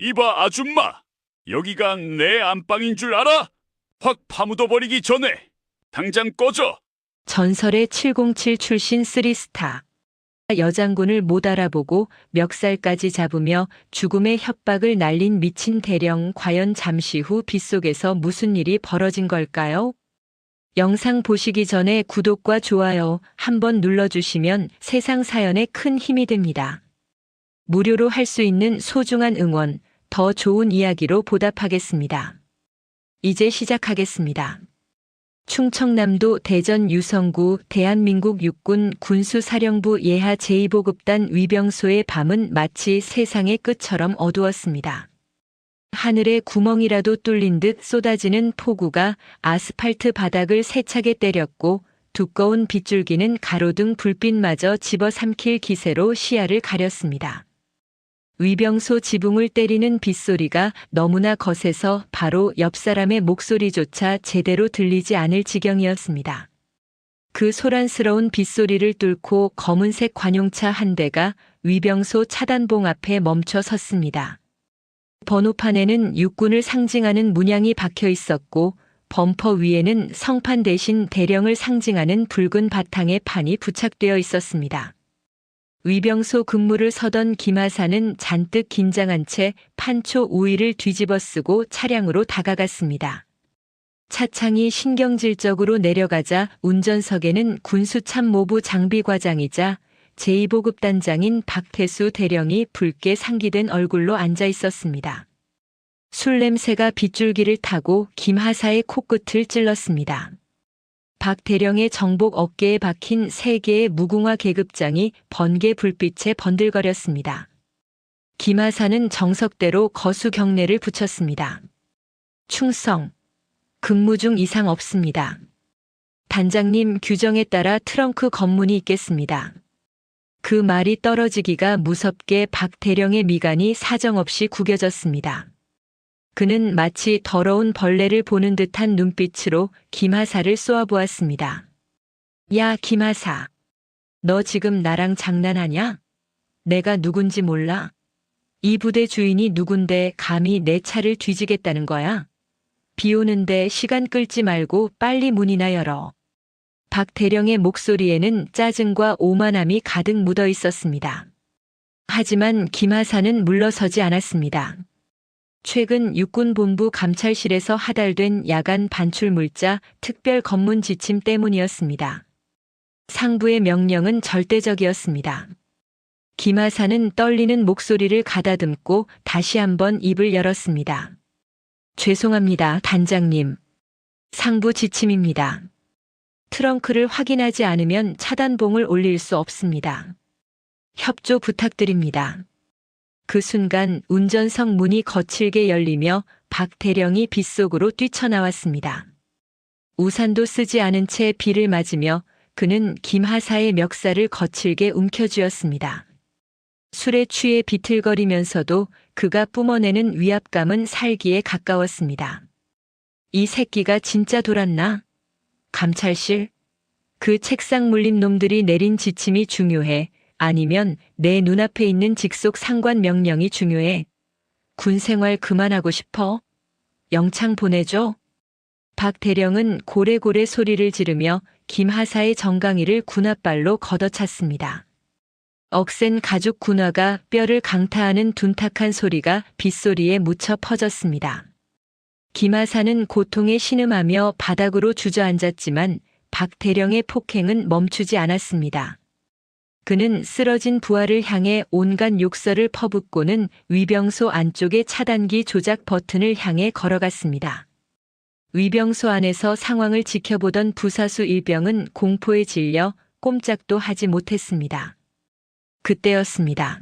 이봐, 아줌마. 여기가 내 안방인 줄 알아? 확 파묻어버리기 전에 당장 꺼져. 전설의 707 출신 3스타. 여장군을 못 알아보고 멱살까지 잡으며 죽음의 협박을 날린 미친 대령, 과연 잠시 후 빗속에서 무슨 일이 벌어진 걸까요? 영상 보시기 전에 구독과 좋아요 한번 눌러주시면 세상 사연에 큰 힘이 됩니다. 무료로 할 수 있는 소중한 응원, 더 좋은 이야기로 보답하겠습니다. 이제 시작하겠습니다. 충청남도 대전 유성구 대한민국 육군 군수사령부 예하 제2보급단 위병소의 밤은 마치 세상의 끝처럼 어두웠습니다. 하늘에 구멍이라도 뚫린 듯 쏟아지는 폭우가 아스팔트 바닥을 세차게 때렸고 두꺼운 빗줄기는 가로등 불빛마저 집어삼킬 기세로 시야를 가렸습니다. 위병소 지붕을 때리는 빗소리가 너무나 거세서 바로 옆 사람의 목소리조차 제대로 들리지 않을 지경이었습니다. 그 소란스러운 빗소리를 뚫고 검은색 관용차 한 대가 위병소 차단봉 앞에 멈춰 섰습니다. 번호판에는 육군을 상징하는 문양이 박혀 있었고 범퍼 위에는 성판 대신 대령을 상징하는 붉은 바탕의 판이 부착되어 있었습니다. 위병소 근무를 서던 김하사는 잔뜩 긴장한 채 판초 우위를 뒤집어 쓰고 차량으로 다가갔습니다. 차창이 신경질적으로 내려가자 운전석에는 군수참모부 장비과장이자 제2보급단장인 박태수 대령이 붉게 상기된 얼굴로 앉아 있었습니다. 술 냄새가 빗줄기를 타고 김하사의 코끝을 찔렀습니다. 박 대령의 정복 어깨에 박힌 3개의 무궁화 계급장이 번개 불빛에 번들거렸습니다. 김하사는 정석대로 거수 경례를 붙였습니다. 충성. 근무 중 이상 없습니다. 단장님 규정에 따라 트렁크 검문이 있겠습니다. 그 말이 떨어지기가 무섭게 박 대령의 미간이 사정없이 구겨졌습니다. 그는 마치 더러운 벌레를 보는 듯한 눈빛으로 김하사를 쏘아보았습니다. 야, 김하사. 너 지금 나랑 장난하냐? 내가 누군지 몰라? 이 부대 주인이 누군데 감히 내 차를 뒤지겠다는 거야? 비 오는데 시간 끌지 말고 빨리 문이나 열어. 박 대령의 목소리에는 짜증과 오만함이 가득 묻어 있었습니다. 하지만 김하사는 물러서지 않았습니다. 최근 육군본부 감찰실에서 하달된 야간 반출물자 특별 검문 지침 때문이었습니다. 상부의 명령은 절대적이었습니다. 김하사는 떨리는 목소리를 가다듬고 다시 한번 입을 열었습니다. 죄송합니다, 단장님. 상부 지침입니다. 트렁크를 확인하지 않으면 차단봉을 올릴 수 없습니다. 협조 부탁드립니다. 그 순간 운전석 문이 거칠게 열리며 박 대령이 빗속으로 뛰쳐나왔습니다. 우산도 쓰지 않은 채 비를 맞으며 그는 김하사의 멱살을 거칠게 움켜쥐었습니다. 술에 취해 비틀거리면서도 그가 뿜어내는 위압감은 살기에 가까웠습니다. 이 새끼가 진짜 돌았나? 감찰실? 그 책상 물린 놈들이 내린 지침이 중요해? 아니면 내 눈앞에 있는 직속 상관 명령이 중요해? 군 생활 그만하고 싶어? 영창 보내줘? 박 대령은 고래고래 소리를 지르며 김하사의 정강이를 군홧발로 걷어찼습니다. 억센 가죽 군화가 뼈를 강타하는 둔탁한 소리가 빗소리에 묻혀 퍼졌습니다. 김하사는 고통에 신음하며 바닥으로 주저앉았지만 박 대령의 폭행은 멈추지 않았습니다. 그는 쓰러진 부하를 향해 온갖 욕설을 퍼붓고는 위병소 안쪽의 차단기 조작 버튼을 향해 걸어갔습니다. 위병소 안에서 상황을 지켜보던 부사수 일병은 공포에 질려 꼼짝도 하지 못했습니다. 그때였습니다.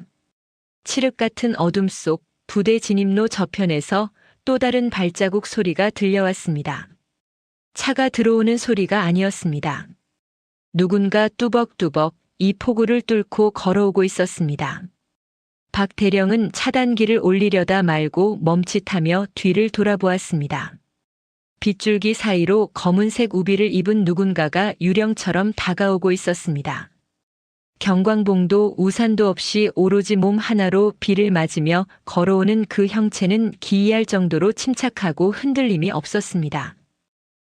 칠흑 같은 어둠 속 부대 진입로 저편에서 또 다른 발자국 소리가 들려왔습니다. 차가 들어오는 소리가 아니었습니다. 누군가 뚜벅뚜벅 이 폭우를 뚫고 걸어오고 있었습니다. 박 대령은 차단기를 올리려다 말고 멈칫하며 뒤를 돌아보았습니다. 빗줄기 사이로 검은색 우비를 입은 누군가가 유령처럼 다가오고 있었습니다. 경광봉도 우산도 없이 오로지 몸 하나로 비를 맞으며 걸어오는 그 형체는 기이할 정도로 침착하고 흔들림이 없었습니다.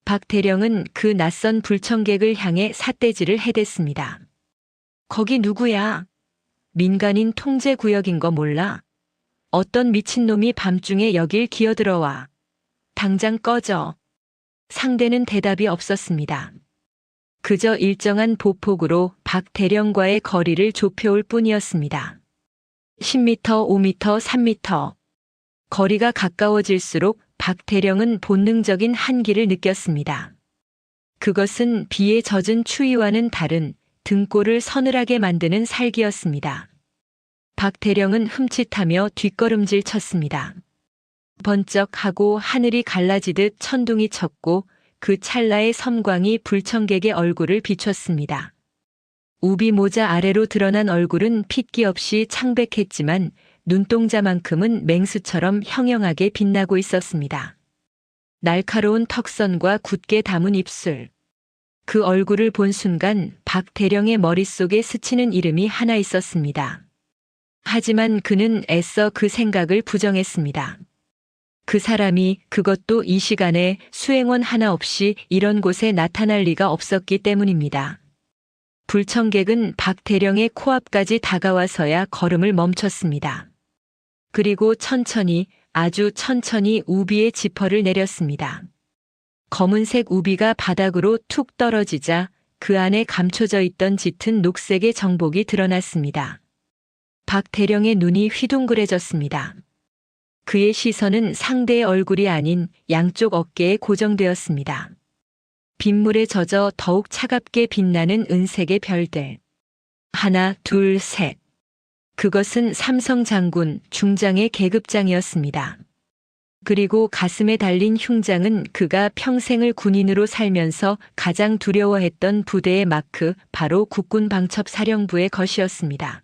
박 대령은 그 낯선 불청객을 향해 삿대질을 해댔습니다. 거기 누구야? 민간인 통제 구역인 거 몰라? 어떤 미친놈이 밤중에 여길 기어들어와. 당장 꺼져. 상대는 대답이 없었습니다. 그저 일정한 보폭으로 박 대령과의 거리를 좁혀올 뿐이었습니다. 10m, 5m, 3m. 거리가 가까워질수록 박 대령은 본능적인 한기를 느꼈습니다. 그것은 비에 젖은 추위와는 다른 등골을 서늘하게 만드는 살기였습니다. 박 대령은 흠칫하며 뒷걸음질 쳤습니다. 번쩍하고 하늘이 갈라지듯 천둥이 쳤고 그 찰나의 섬광이 불청객의 얼굴을 비췄습니다. 우비 모자 아래로 드러난 얼굴은 핏기 없이 창백했지만 눈동자만큼은 맹수처럼 형형하게 빛나고 있었습니다. 날카로운 턱선과 굳게 담은 입술. 그 얼굴을 본 순간 박 대령의 머릿속에 스치는 이름이 하나 있었습니다. 하지만 그는 애써 그 생각을 부정했습니다. 그 사람이 그것도 이 시간에 수행원 하나 없이 이런 곳에 나타날 리가 없었기 때문입니다. 불청객은 박 대령의 코앞까지 다가와서야 걸음을 멈췄습니다. 그리고 천천히, 아주 천천히 우비의 지퍼를 내렸습니다. 검은색 우비가 바닥으로 툭 떨어지자 그 안에 감춰져 있던 짙은 녹색의 정복이 드러났습니다. 박 대령의 눈이 휘둥그레졌습니다. 그의 시선은 상대의 얼굴이 아닌 양쪽 어깨에 고정되었습니다. 빗물에 젖어 더욱 차갑게 빛나는 은색의 별들. 하나, 둘, 셋. 그것은 삼성 장군 중장의 계급장이었습니다. 그리고 가슴에 달린 흉장은 그가 평생을 군인으로 살면서 가장 두려워했던 부대의 마크, 바로 국군방첩사령부의 것이었습니다.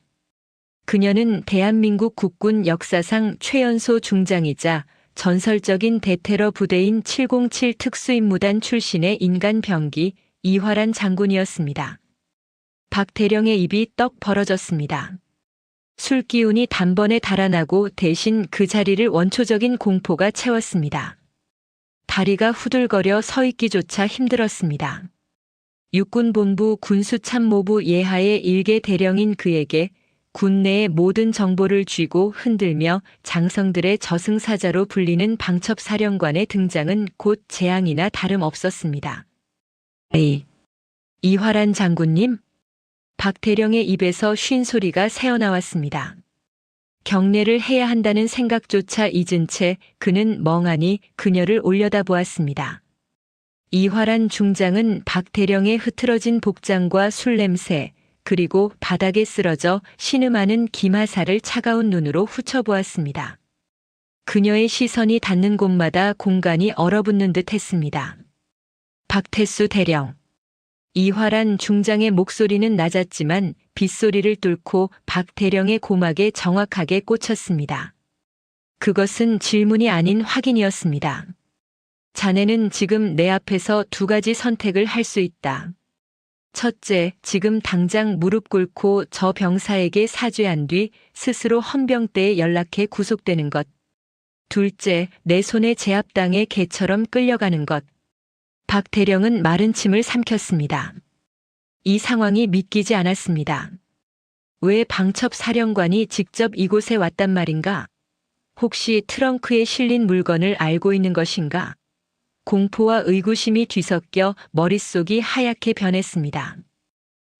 그녀는 대한민국 국군 역사상 최연소 중장이자 전설적인 대테러 부대인 707 특수임무단 출신의 인간 병기 이화란 장군이었습니다. 박 대령의 입이 떡 벌어졌습니다. 술기운이 단번에 달아나고 대신 그 자리를 원초적인 공포가 채웠습니다. 다리가 후들거려 서 있기조차 힘들었습니다. 육군본부 군수참모부 예하의 일개 대령인 그에게 군내의 모든 정보를 쥐고 흔들며 장성들의 저승사자로 불리는 방첩사령관의 등장은 곧 재앙이나 다름없었습니다. 이화란 장군님? 박 대령의 입에서 쉰 소리가 새어나왔습니다. 경례를 해야 한다는 생각조차 잊은 채 그는 멍하니 그녀를 올려다보았습니다. 이화란 중장은 박 대령의 흐트러진 복장과 술 냄새, 그리고 바닥에 쓰러져 신음하는 김하사를 차가운 눈으로 훑어보았습니다. 그녀의 시선이 닿는 곳마다 공간이 얼어붙는 듯 했습니다. 박태수 대령. 이화란 중장의 목소리는 낮았지만 빗소리를 뚫고 박 대령의 고막에 정확하게 꽂혔습니다. 그것은 질문이 아닌 확인이었습니다. 자네는 지금 내 앞에서 두 가지 선택을 할 수 있다. 첫째, 지금 당장 무릎 꿇고 저 병사에게 사죄한 뒤 스스로 헌병대에 연락해 구속되는 것. 둘째, 내 손에 제압당해 개처럼 끌려가는 것. 박 대령은 마른 침을 삼켰습니다. 이 상황이 믿기지 않았습니다. 왜 방첩사령관이 직접 이곳에 왔단 말인가? 혹시 트렁크에 실린 물건을 알고 있는 것인가? 공포와 의구심이 뒤섞여 머릿속이 하얗게 변했습니다.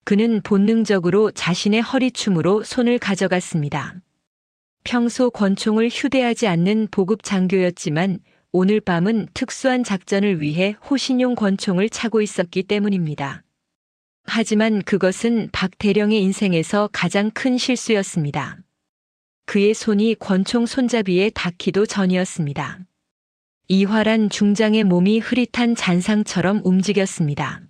그는 본능적으로 자신의 허리춤으로 손을 가져갔습니다. 평소 권총을 휴대하지 않는 보급 장교였지만 오늘 밤은 특수한 작전을 위해 호신용 권총을 차고 있었기 때문입니다. 하지만 그것은 박 대령의 인생에서 가장 큰 실수였습니다. 그의 손이 권총 손잡이에 닿기도 전이었습니다. 이화란 중장의 몸이 흐릿한 잔상처럼 움직였습니다.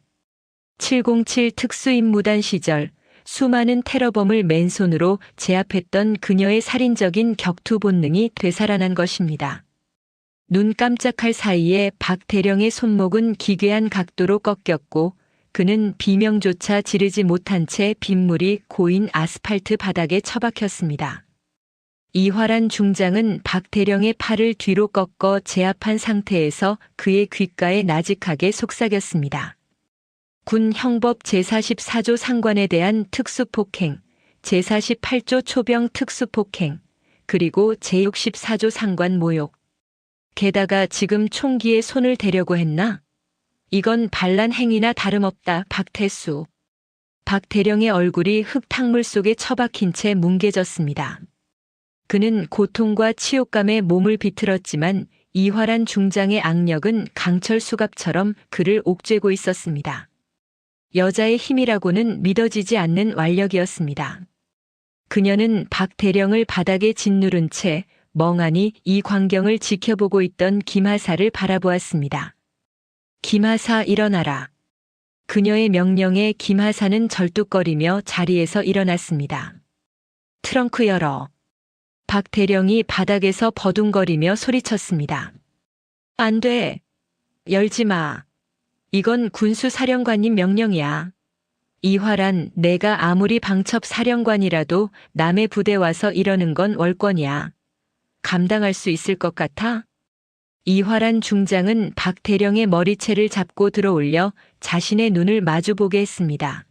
707 특수임무단 시절 수많은 테러범을 맨손으로 제압했던 그녀의 살인적인 격투 본능이 되살아난 것입니다. 눈 깜짝할 사이에 박 대령의 손목은 기괴한 각도로 꺾였고 그는 비명조차 지르지 못한 채 빗물이 고인 아스팔트 바닥에 처박혔습니다. 이화란 중장은 박대령의 팔을 뒤로 꺾어 제압한 상태에서 그의 귓가에 나직하게 속삭였습니다. 군 형법 제44조 상관에 대한 특수폭행, 제48조 초병 특수폭행, 그리고 제64조 상관 모욕. 게다가 지금 총기에 손을 대려고 했나? 이건 반란 행위나 다름없다, 박태수. 박대령의 얼굴이 흙탕물 속에 처박힌 채 뭉개졌습니다. 그는 고통과 치욕감에 몸을 비틀었지만 이화란 중장의 악력은 강철 수갑처럼 그를 옥죄고 있었습니다. 여자의 힘이라고는 믿어지지 않는 완력이었습니다. 그녀는 박대령을 바닥에 짓누른 채 멍하니 이 광경을 지켜보고 있던 김하사를 바라보았습니다. 김하사 일어나라. 그녀의 명령에 김하사는 절뚝거리며 자리에서 일어났습니다. 트렁크 열어. 박대령이 바닥에서 버둥거리며 소리쳤습니다. 안 돼. 열지 마. 이건 군수사령관님 명령이야. 이화란, 내가 아무리 방첩사령관이라도 남의 부대 와서 이러는 건 월권이야. 감당할 수 있을 것 같아? 이화란 중장은 박대령의 머리채를 잡고 들어올려 자신의 눈을 마주보게 했습니다.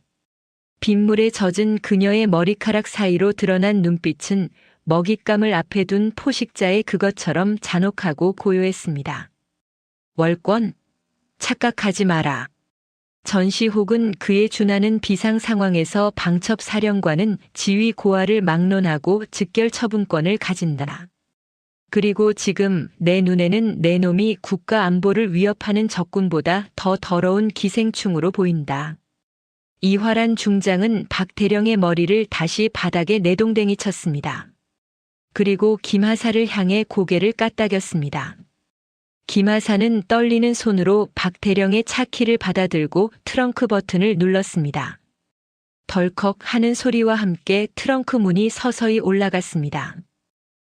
빗물에 젖은 그녀의 머리카락 사이로 드러난 눈빛은 먹잇감을 앞에 둔 포식자의 그것처럼 잔혹하고 고요했습니다. 월권? 착각하지 마라. 전시 혹은 그에 준하는 비상 상황에서 방첩사령관은 지휘 고하를 막론하고 즉결 처분권을 가진다. 그리고 지금 내 눈에는 내 놈이 국가 안보를 위협하는 적군보다 더 더러운 기생충으로 보인다. 이화란 중장은 박대령의 머리를 다시 바닥에 내동댕이 쳤습니다. 그리고 김하사를 향해 고개를 까딱였습니다. 김하사는 떨리는 손으로 박대령의 차키를 받아들고 트렁크 버튼을 눌렀습니다. 덜컥 하는 소리와 함께 트렁크 문이 서서히 올라갔습니다.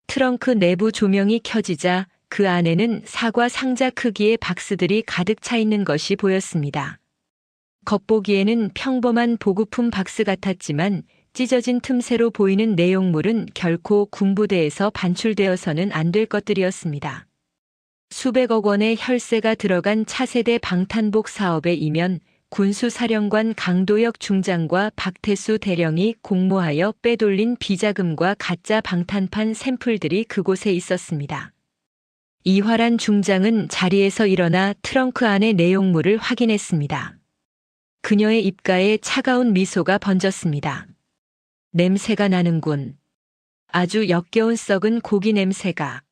트렁크 내부 조명이 켜지자 그 안에는 사과 상자 크기의 박스들이 가득 차 있는 것이 보였습니다. 겉보기에는 평범한 보급품 박스 같았지만 찢어진 틈새로 보이는 내용물은 결코 군부대에서 반출되어서는 안 될 것들이었습니다. 수백억 원의 혈세가 들어간 차세대 방탄복 사업의 이면 군수사령관 강도혁 중장과 박태수 대령이 공모하여 빼돌린 비자금과 가짜 방탄판 샘플들이 그곳에 있었습니다. 이화란 중장은 자리에서 일어나 트렁크 안의 내용물을 확인했습니다. 그녀의 입가에 차가운 미소가 번졌습니다. 냄새가 나는군. 아주 역겨운 썩은 고기 냄새가.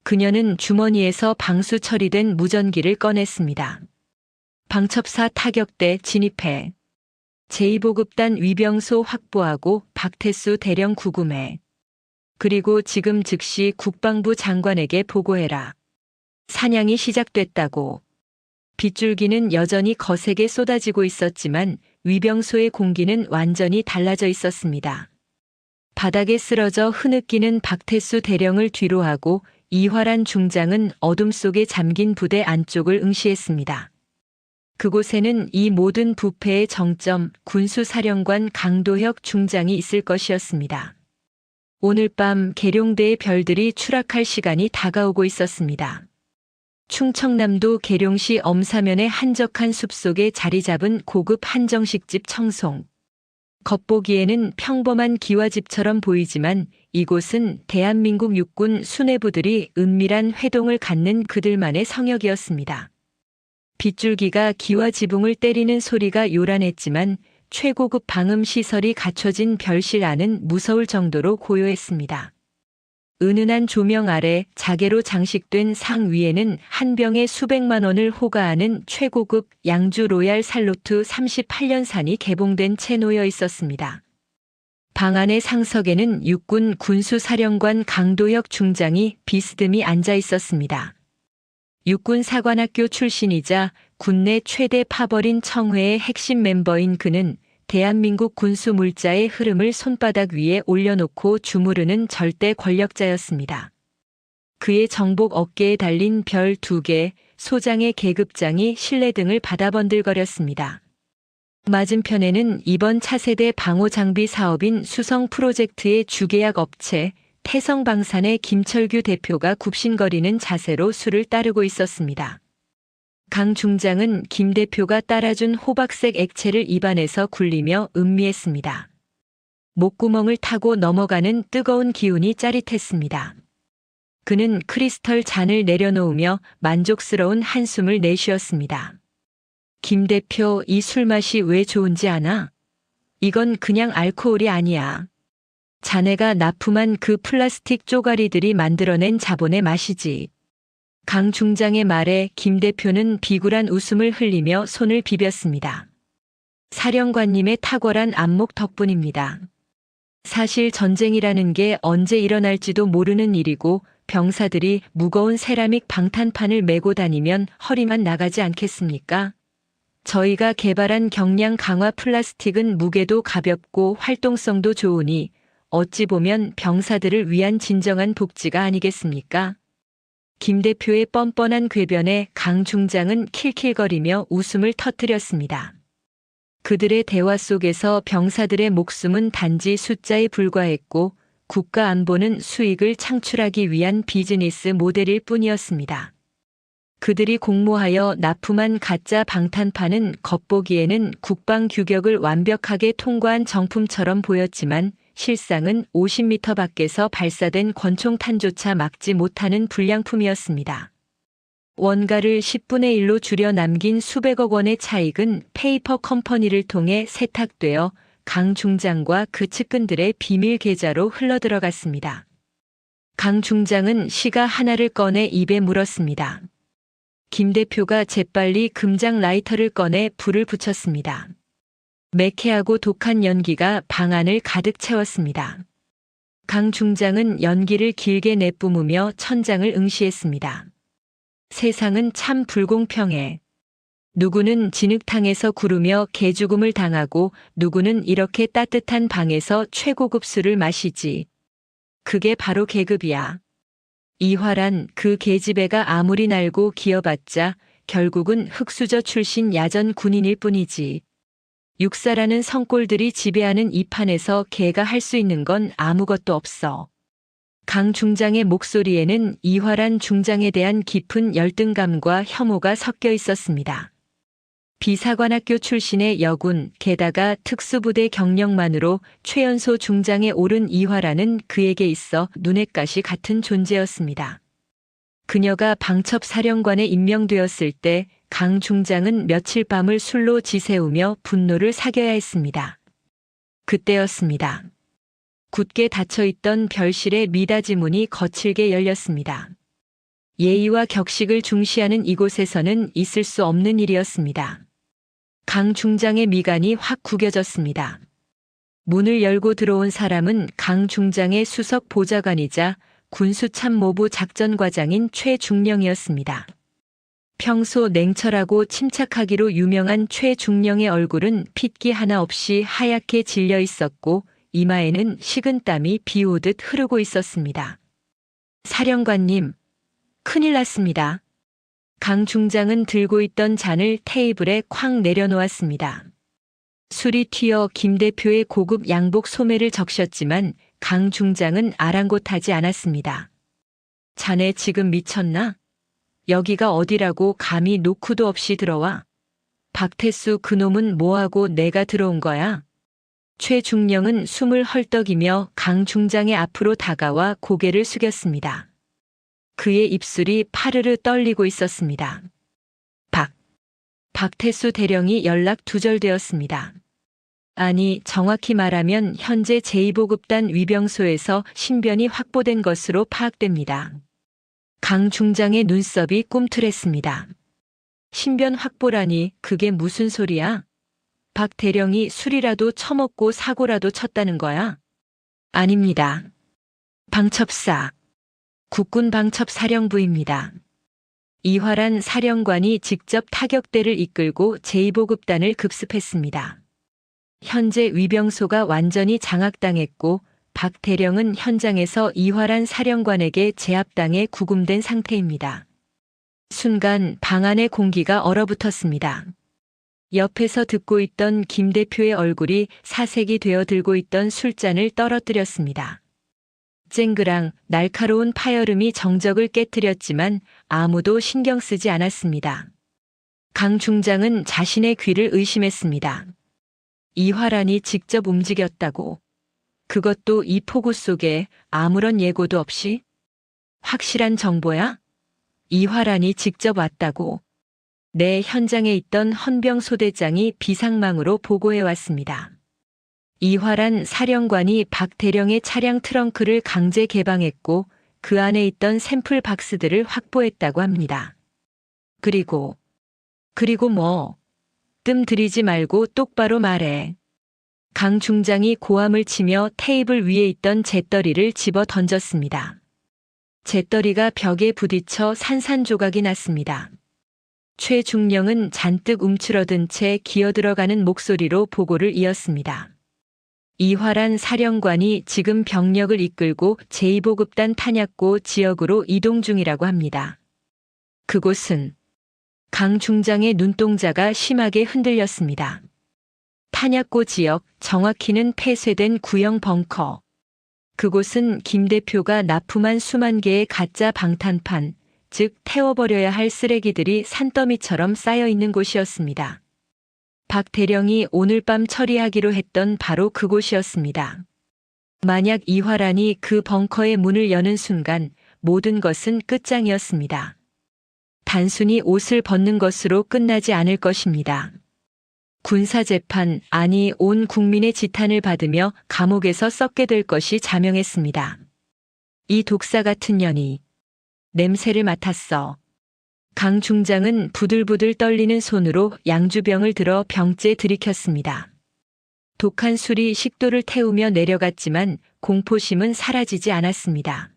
그녀는 주머니에서 방수 처리된 무전기를 꺼냈습니다. 방첩사 타격대 진입해. 제2보급단 위병소 확보하고 박태수 대령 구금해. 그리고 지금 즉시 국방부 장관에게 보고해라. 사냥이 시작됐다고. 빗줄기는 여전히 거세게 쏟아지고 있었지만 위병소의 공기는 완전히 달라져 있었습니다. 바닥에 쓰러져 흐느끼는 박태수 대령을 뒤로하고 이화란 중장은 어둠 속에 잠긴 부대 안쪽을 응시했습니다. 그곳에는 이 모든 부패의 정점 군수사령관 강도혁 중장이 있을 것이었습니다. 오늘 밤 계룡대의 별들이 추락할 시간이 다가오고 있었습니다. 충청남도 계룡시 엄사면의 한적한 숲속에 자리 잡은 고급 한정식집 청송. 겉보기에는 평범한 기와집처럼 보이지만 이곳은 대한민국 육군 수뇌부들이 은밀한 회동을 갖는 그들만의 성역이었습니다. 빗줄기가 기와 지붕을 때리는 소리가 요란했지만 최고급 방음 시설이 갖춰진 별실 안은 무서울 정도로 고요했습니다. 은은한 조명 아래 자개로 장식된 상 위에는 한 병에 수백만 원을 호가하는 최고급 양주 로얄 살로트 38년산이 개봉된 채 놓여 있었습니다. 방 안의 상석에는 육군 군수사령관 강도혁 중장이 비스듬히 앉아 있었습니다. 육군사관학교 출신이자 군내 최대 파벌인 청회의 핵심 멤버인 그는 대한민국 군수 물자의 흐름을 손바닥 위에 올려놓고 주무르는 절대 권력자였습니다. 그의 정복 어깨에 달린 별 2개, 소장의 계급장이 실내 등을 받아 번들거렸습니다. 맞은편에는 이번 차세대 방호 장비 사업인 수성 프로젝트의 주계약 업체 태성방산의 김철규 대표가 굽신거리는 자세로 수를 따르고 있었습니다. 강 중장은 김 대표가 따라준 호박색 액체를 입안에서 굴리며 음미했습니다. 목구멍을 타고 넘어가는 뜨거운 기운이 짜릿했습니다. 그는 크리스털 잔을 내려놓으며 만족스러운 한숨을 내쉬었습니다. 김 대표, 이 술맛이 왜 좋은지 아나? 이건 그냥 알코올이 아니야. 자네가 납품한 그 플라스틱 쪼가리들이 만들어낸 자본의 맛이지. 강 중장의 말에 김 대표는 비굴한 웃음을 흘리며 손을 비볐습니다. 사령관님의 탁월한 안목 덕분입니다. 사실 전쟁이라는 게 언제 일어날지도 모르는 일이고 병사들이 무거운 세라믹 방탄판을 메고 다니면 허리만 나가지 않겠습니까? 저희가 개발한 경량 강화 플라스틱은 무게도 가볍고 활동성도 좋으니 어찌 보면 병사들을 위한 진정한 복지가 아니겠습니까? 김 대표의 뻔뻔한 궤변에 강 중장은 킬킬거리며 웃음을 터뜨렸습니다. 그들의 대화 속에서 병사들의 목숨은 단지 숫자에 불과했고 국가 안보는 수익을 창출하기 위한 비즈니스 모델일 뿐이었습니다. 그들이 공모하여 납품한 가짜 방탄판은 겉보기에는 국방 규격을 완벽하게 통과한 정품처럼 보였지만 실상은 50m 밖에서 발사된 권총탄조차 막지 못하는 불량품이었습니다. 원가를 10분의 1로 줄여 남긴 수백억 원의 차익은 페이퍼 컴퍼니를 통해 세탁되어 강 중장과 그 측근들의 비밀 계좌로 흘러들어갔습니다. 강 중장은 시가 하나를 꺼내 입에 물었습니다. 김 대표가 재빨리 금장 라이터를 꺼내 불을 붙였습니다. 매캐하고 독한 연기가 방 안을 가득 채웠습니다. 강 중장은 연기를 길게 내뿜으며 천장을 응시했습니다. 세상은 참 불공평해. 누구는 진흙탕에서 구르며 개죽음을 당하고 누구는 이렇게 따뜻한 방에서 최고급 술을 마시지. 그게 바로 계급이야. 이화란 그 계집애가 아무리 날고 기어봤자 결국은 흑수저 출신 야전 군인일 뿐이지. 육사라는 성골들이 지배하는 이 판에서 걔가 할 수 있는 건 아무것도 없어. 강 중장의 목소리에는 이화란 중장에 대한 깊은 열등감과 혐오가 섞여 있었습니다. 비사관학교 출신의 여군, 게다가 특수부대 경력만으로 최연소 중장에 오른 이화란은 그에게 있어 눈엣 가시 같은 존재였습니다. 그녀가 방첩 사령관에 임명되었을 때 강 중장은 며칠 밤을 술로 지새우며 분노를 사겨야 했습니다. 그때였습니다. 굳게 닫혀있던 별실의 미닫이 문이 거칠게 열렸습니다. 예의와 격식을 중시하는 이곳에서는 있을 수 없는 일이었습니다. 강 중장의 미간이 확 구겨졌습니다. 문을 열고 들어온 사람은 강 중장의 수석 보좌관이자 군수참모부 작전과장인 최중령이었습니다. 평소 냉철하고 침착하기로 유명한 최중령의 얼굴은 핏기 하나 없이 하얗게 질려 있었고 이마에는 식은땀이 비 오듯 흐르고 있었습니다. 사령관님, 큰일 났습니다. 강 중장은 들고 있던 잔을 테이블에 쾅 내려놓았습니다. 술이 튀어 김 대표의 고급 양복 소매를 적셨지만 강 중장은 아랑곳하지 않았습니다. 자네 지금 미쳤나? 여기가 어디라고 감히 노크도 없이 들어와? 박태수 그놈은 뭐하고 내가 들어온 거야? 최중령은 숨을 헐떡이며 강 중장의 앞으로 다가와 고개를 숙였습니다. 그의 입술이 파르르 떨리고 있었습니다. 박태수 대령이 연락 두절되었습니다. 아니, 정확히 말하면 현재 제2보급단 위병소에서 신변이 확보된 것으로 파악됩니다. 강 중장의 눈썹이 꿈틀했습니다. 신변 확보라니 그게 무슨 소리야? 박 대령이 술이라도 처먹고 사고라도 쳤다는 거야? 아닙니다. 방첩사. 국군 방첩사령부입니다. 이화란 사령관이 직접 타격대를 이끌고 제2보급단을 급습했습니다. 현재 위병소가 완전히 장악당했고 박 대령은 현장에서 이화란 사령관에게 제압당해 구금된 상태입니다. 순간 방 안의 공기가 얼어붙었습니다. 옆에서 듣고 있던 김 대표의 얼굴이 사색이 되어 들고 있던 술잔을 떨어뜨렸습니다. 쨍그랑 날카로운 파열음이 정적을 깨뜨렸지만 아무도 신경 쓰지 않았습니다. 강 중장은 자신의 귀를 의심했습니다. 이화란이 직접 움직였다고. 그것도 이 폭우 속에 아무런 예고도 없이? 확실한 정보야? 이화란이 직접 왔다고. 내 현장에 있던 헌병 소대장이 비상망으로 보고해 왔습니다. 이화란 사령관이 박 대령의 차량 트렁크를 강제 개방했고 그 안에 있던 샘플 박스들을 확보했다고 합니다. 그리고 뭐? 뜸 들이지 말고 똑바로 말해. 강 중장이 고함을 치며 테이블 위에 있던 잿더리를 집어 던졌습니다. 잿더리가 벽에 부딪혀 산산조각이 났습니다. 최중령은 잔뜩 움츠러든 채 기어들어가는 목소리로 보고를 이었습니다. 이화란 사령관이 지금 병력을 이끌고 제2보급단 탄약고 지역으로 이동 중이라고 합니다. 그곳은 강 중장의 눈동자가 심하게 흔들렸습니다. 탄약고 지역, 정확히는 폐쇄된 구형 벙커. 그곳은 김 대표가 납품한 수만 개의 가짜 방탄판, 즉 태워버려야 할 쓰레기들이 산더미처럼 쌓여 있는 곳이었습니다. 박 대령이 오늘 밤 처리하기로 했던 바로 그곳이었습니다. 만약 이화란이 그 벙커의 문을 여는 순간 모든 것은 끝장이었습니다. 단순히 옷을 벗는 것으로 끝나지 않을 것입니다. 군사재판, 아니 온 국민의 지탄을 받으며 감옥에서 썩게 될 것이 자명했습니다. 이 독사 같은 년이 냄새를 맡았어. 강 중장은 부들부들 떨리는 손으로 양주병을 들어 병째 들이켰습니다. 독한 술이 식도를 태우며 내려갔지만 공포심은 사라지지 않았습니다.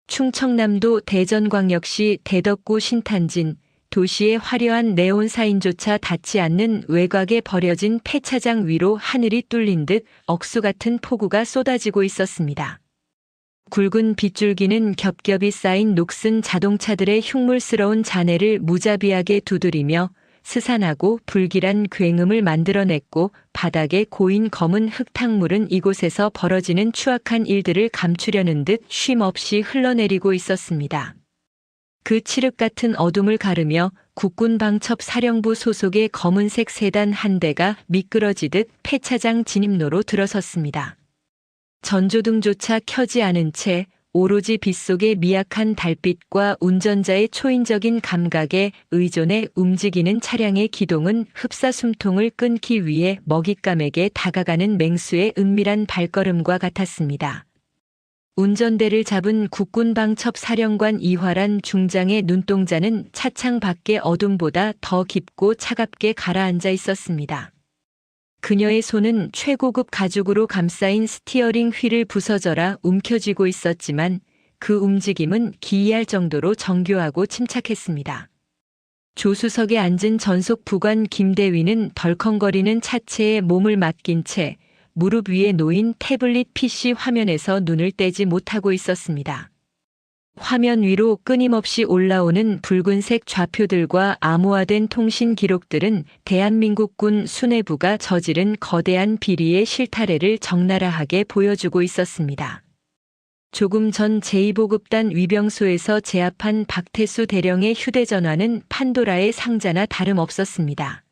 충청남도 대전광역시 대덕구 신탄진, 도시의 화려한 네온 사인조차 닿지 않는 외곽에 버려진 폐차장 위로 하늘이 뚫린 듯 억수 같은 폭우가 쏟아지고 있었습니다. 굵은 빗줄기는 겹겹이 쌓인 녹슨 자동차들의 흉물스러운 잔해를 무자비하게 두드리며 스산하고 불길한 굉음을 만들어냈고 바닥에 고인 검은 흙탕물은 이곳에서 벌어지는 추악한 일들을 감추려는 듯 쉼 없이 흘러내리고 있었습니다. 그 칠흑 같은 어둠을 가르며 국군방첩 사령부 소속의 검은색 세단 한 대가 미끄러지듯 폐차장 진입로로 들어섰습니다. 전조등조차 켜지 않은 채 오로지 빗속의 미약한 달빛과 운전자의 초인적인 감각에 의존해 움직이는 차량의 기동은 흡사숨통을 끊기 위해 먹잇감에게 다가가는 맹수의 은밀한 발걸음과 같았습니다. 운전대를 잡은 국군방첩 사령관 이화란 중장의 눈동자는 차창 밖의 어둠보다 더 깊고 차갑게 가라앉아 있었습니다. 그녀의 손은 최고급 가죽으로 감싸인 스티어링 휠을 부서져라 움켜쥐고 있었지만 그 움직임은 기이할 정도로 정교하고 침착했습니다. 조수석에 앉은 전속 부관 김대위는 덜컹거리는 차체에 몸을 맡긴 채 무릎 위에 놓인 태블릿 PC 화면에서 눈을 떼지 못하고 있었습니다. 화면 위로 끊임없이 올라오는 붉은색 좌표들과 암호화된 통신 기록들은 대한민국군 수뇌부가 저지른 거대한 비리의 실타래를 적나라하게 보여주고 있었습니다. 조금 전 제2보급단 위병소에서 제압한 박태수 대령의 휴대전화는 판도라의 상자나 다름없었습니다.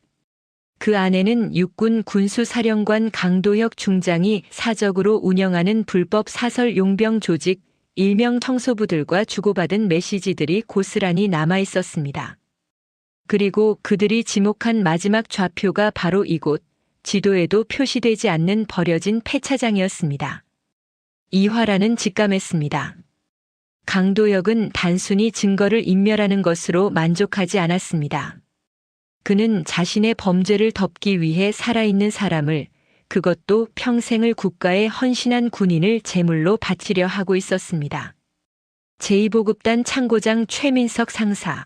그 안에는 육군 군수사령관 강도혁 중장이 사적으로 운영하는 불법 사설 용병 조직 일명 청소부들과 주고받은 메시지들이 고스란히 남아 있었습니다. 그리고 그들이 지목한 마지막 좌표가 바로 이곳, 지도에도 표시되지 않는 버려진 폐차장이었습니다. 이화란은 직감했습니다. 강도혁은 단순히 증거를 인멸하는 것으로 만족하지 않았습니다. 그는 자신의 범죄를 덮기 위해 살아있는 사람을, 그것도 평생을 국가에 헌신한 군인을 제물로 바치려 하고 있었습니다. 제2보급단 참고장 최민석 상사.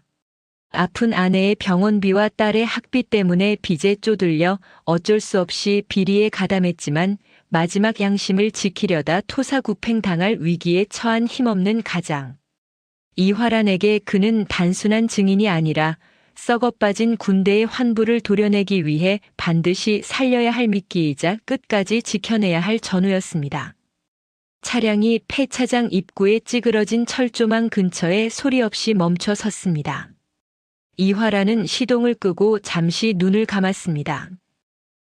아픈 아내의 병원비와 딸의 학비 때문에 빚에 쪼들려 어쩔 수 없이 비리에 가담했지만 마지막 양심을 지키려다 토사구팽당할 위기에 처한 힘없는 가장. 이화란에게 그는 단순한 증인이 아니라 썩어빠진 군대의 환부를 도려내기 위해 반드시 살려야 할 미끼이자 끝까지 지켜내야 할 전우였습니다. 차량이 폐차장 입구에 찌그러진 철조망 근처에 소리 없이 멈춰 섰습니다. 이화라는 시동을 끄고 잠시 눈을 감았습니다.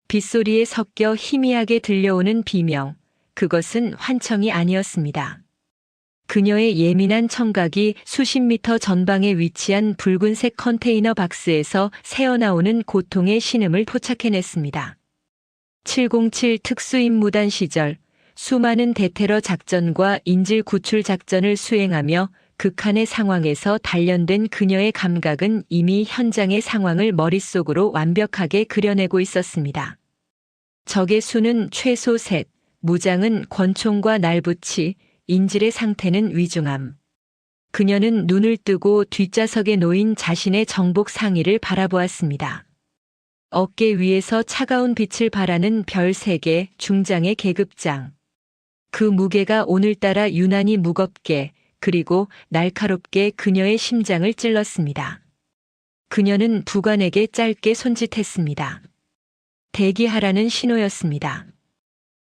빗소리에 섞여 희미하게 들려오는 비명, 그것은 환청이 아니었습니다. 그녀의 예민한 청각이 수십 미터 전방에 위치한 붉은색 컨테이너 박스에서 새어나오는 고통의 신음을 포착해냈습니다. 707 특수임무단 시절 수많은 대테러 작전과 인질 구출 작전을 수행하며 극한의 상황에서 단련된 그녀의 감각은 이미 현장의 상황을 머릿속으로 완벽하게 그려내고 있었습니다. 적의 수는 최소 3, 무장은 권총과 날붙이, 인질의 상태는 위중함. 그녀는 눈을 뜨고 뒷좌석에 놓인 자신의 정복 상의를 바라보았습니다. 어깨 위에서 차가운 빛을 발하는 별 3개 중장의 계급장. 그 무게가 오늘따라 유난히 무겁게 그리고 날카롭게 그녀의 심장을 찔렀습니다. 그녀는 부관에게 짧게 손짓했습니다. 대기하라는 신호였습니다.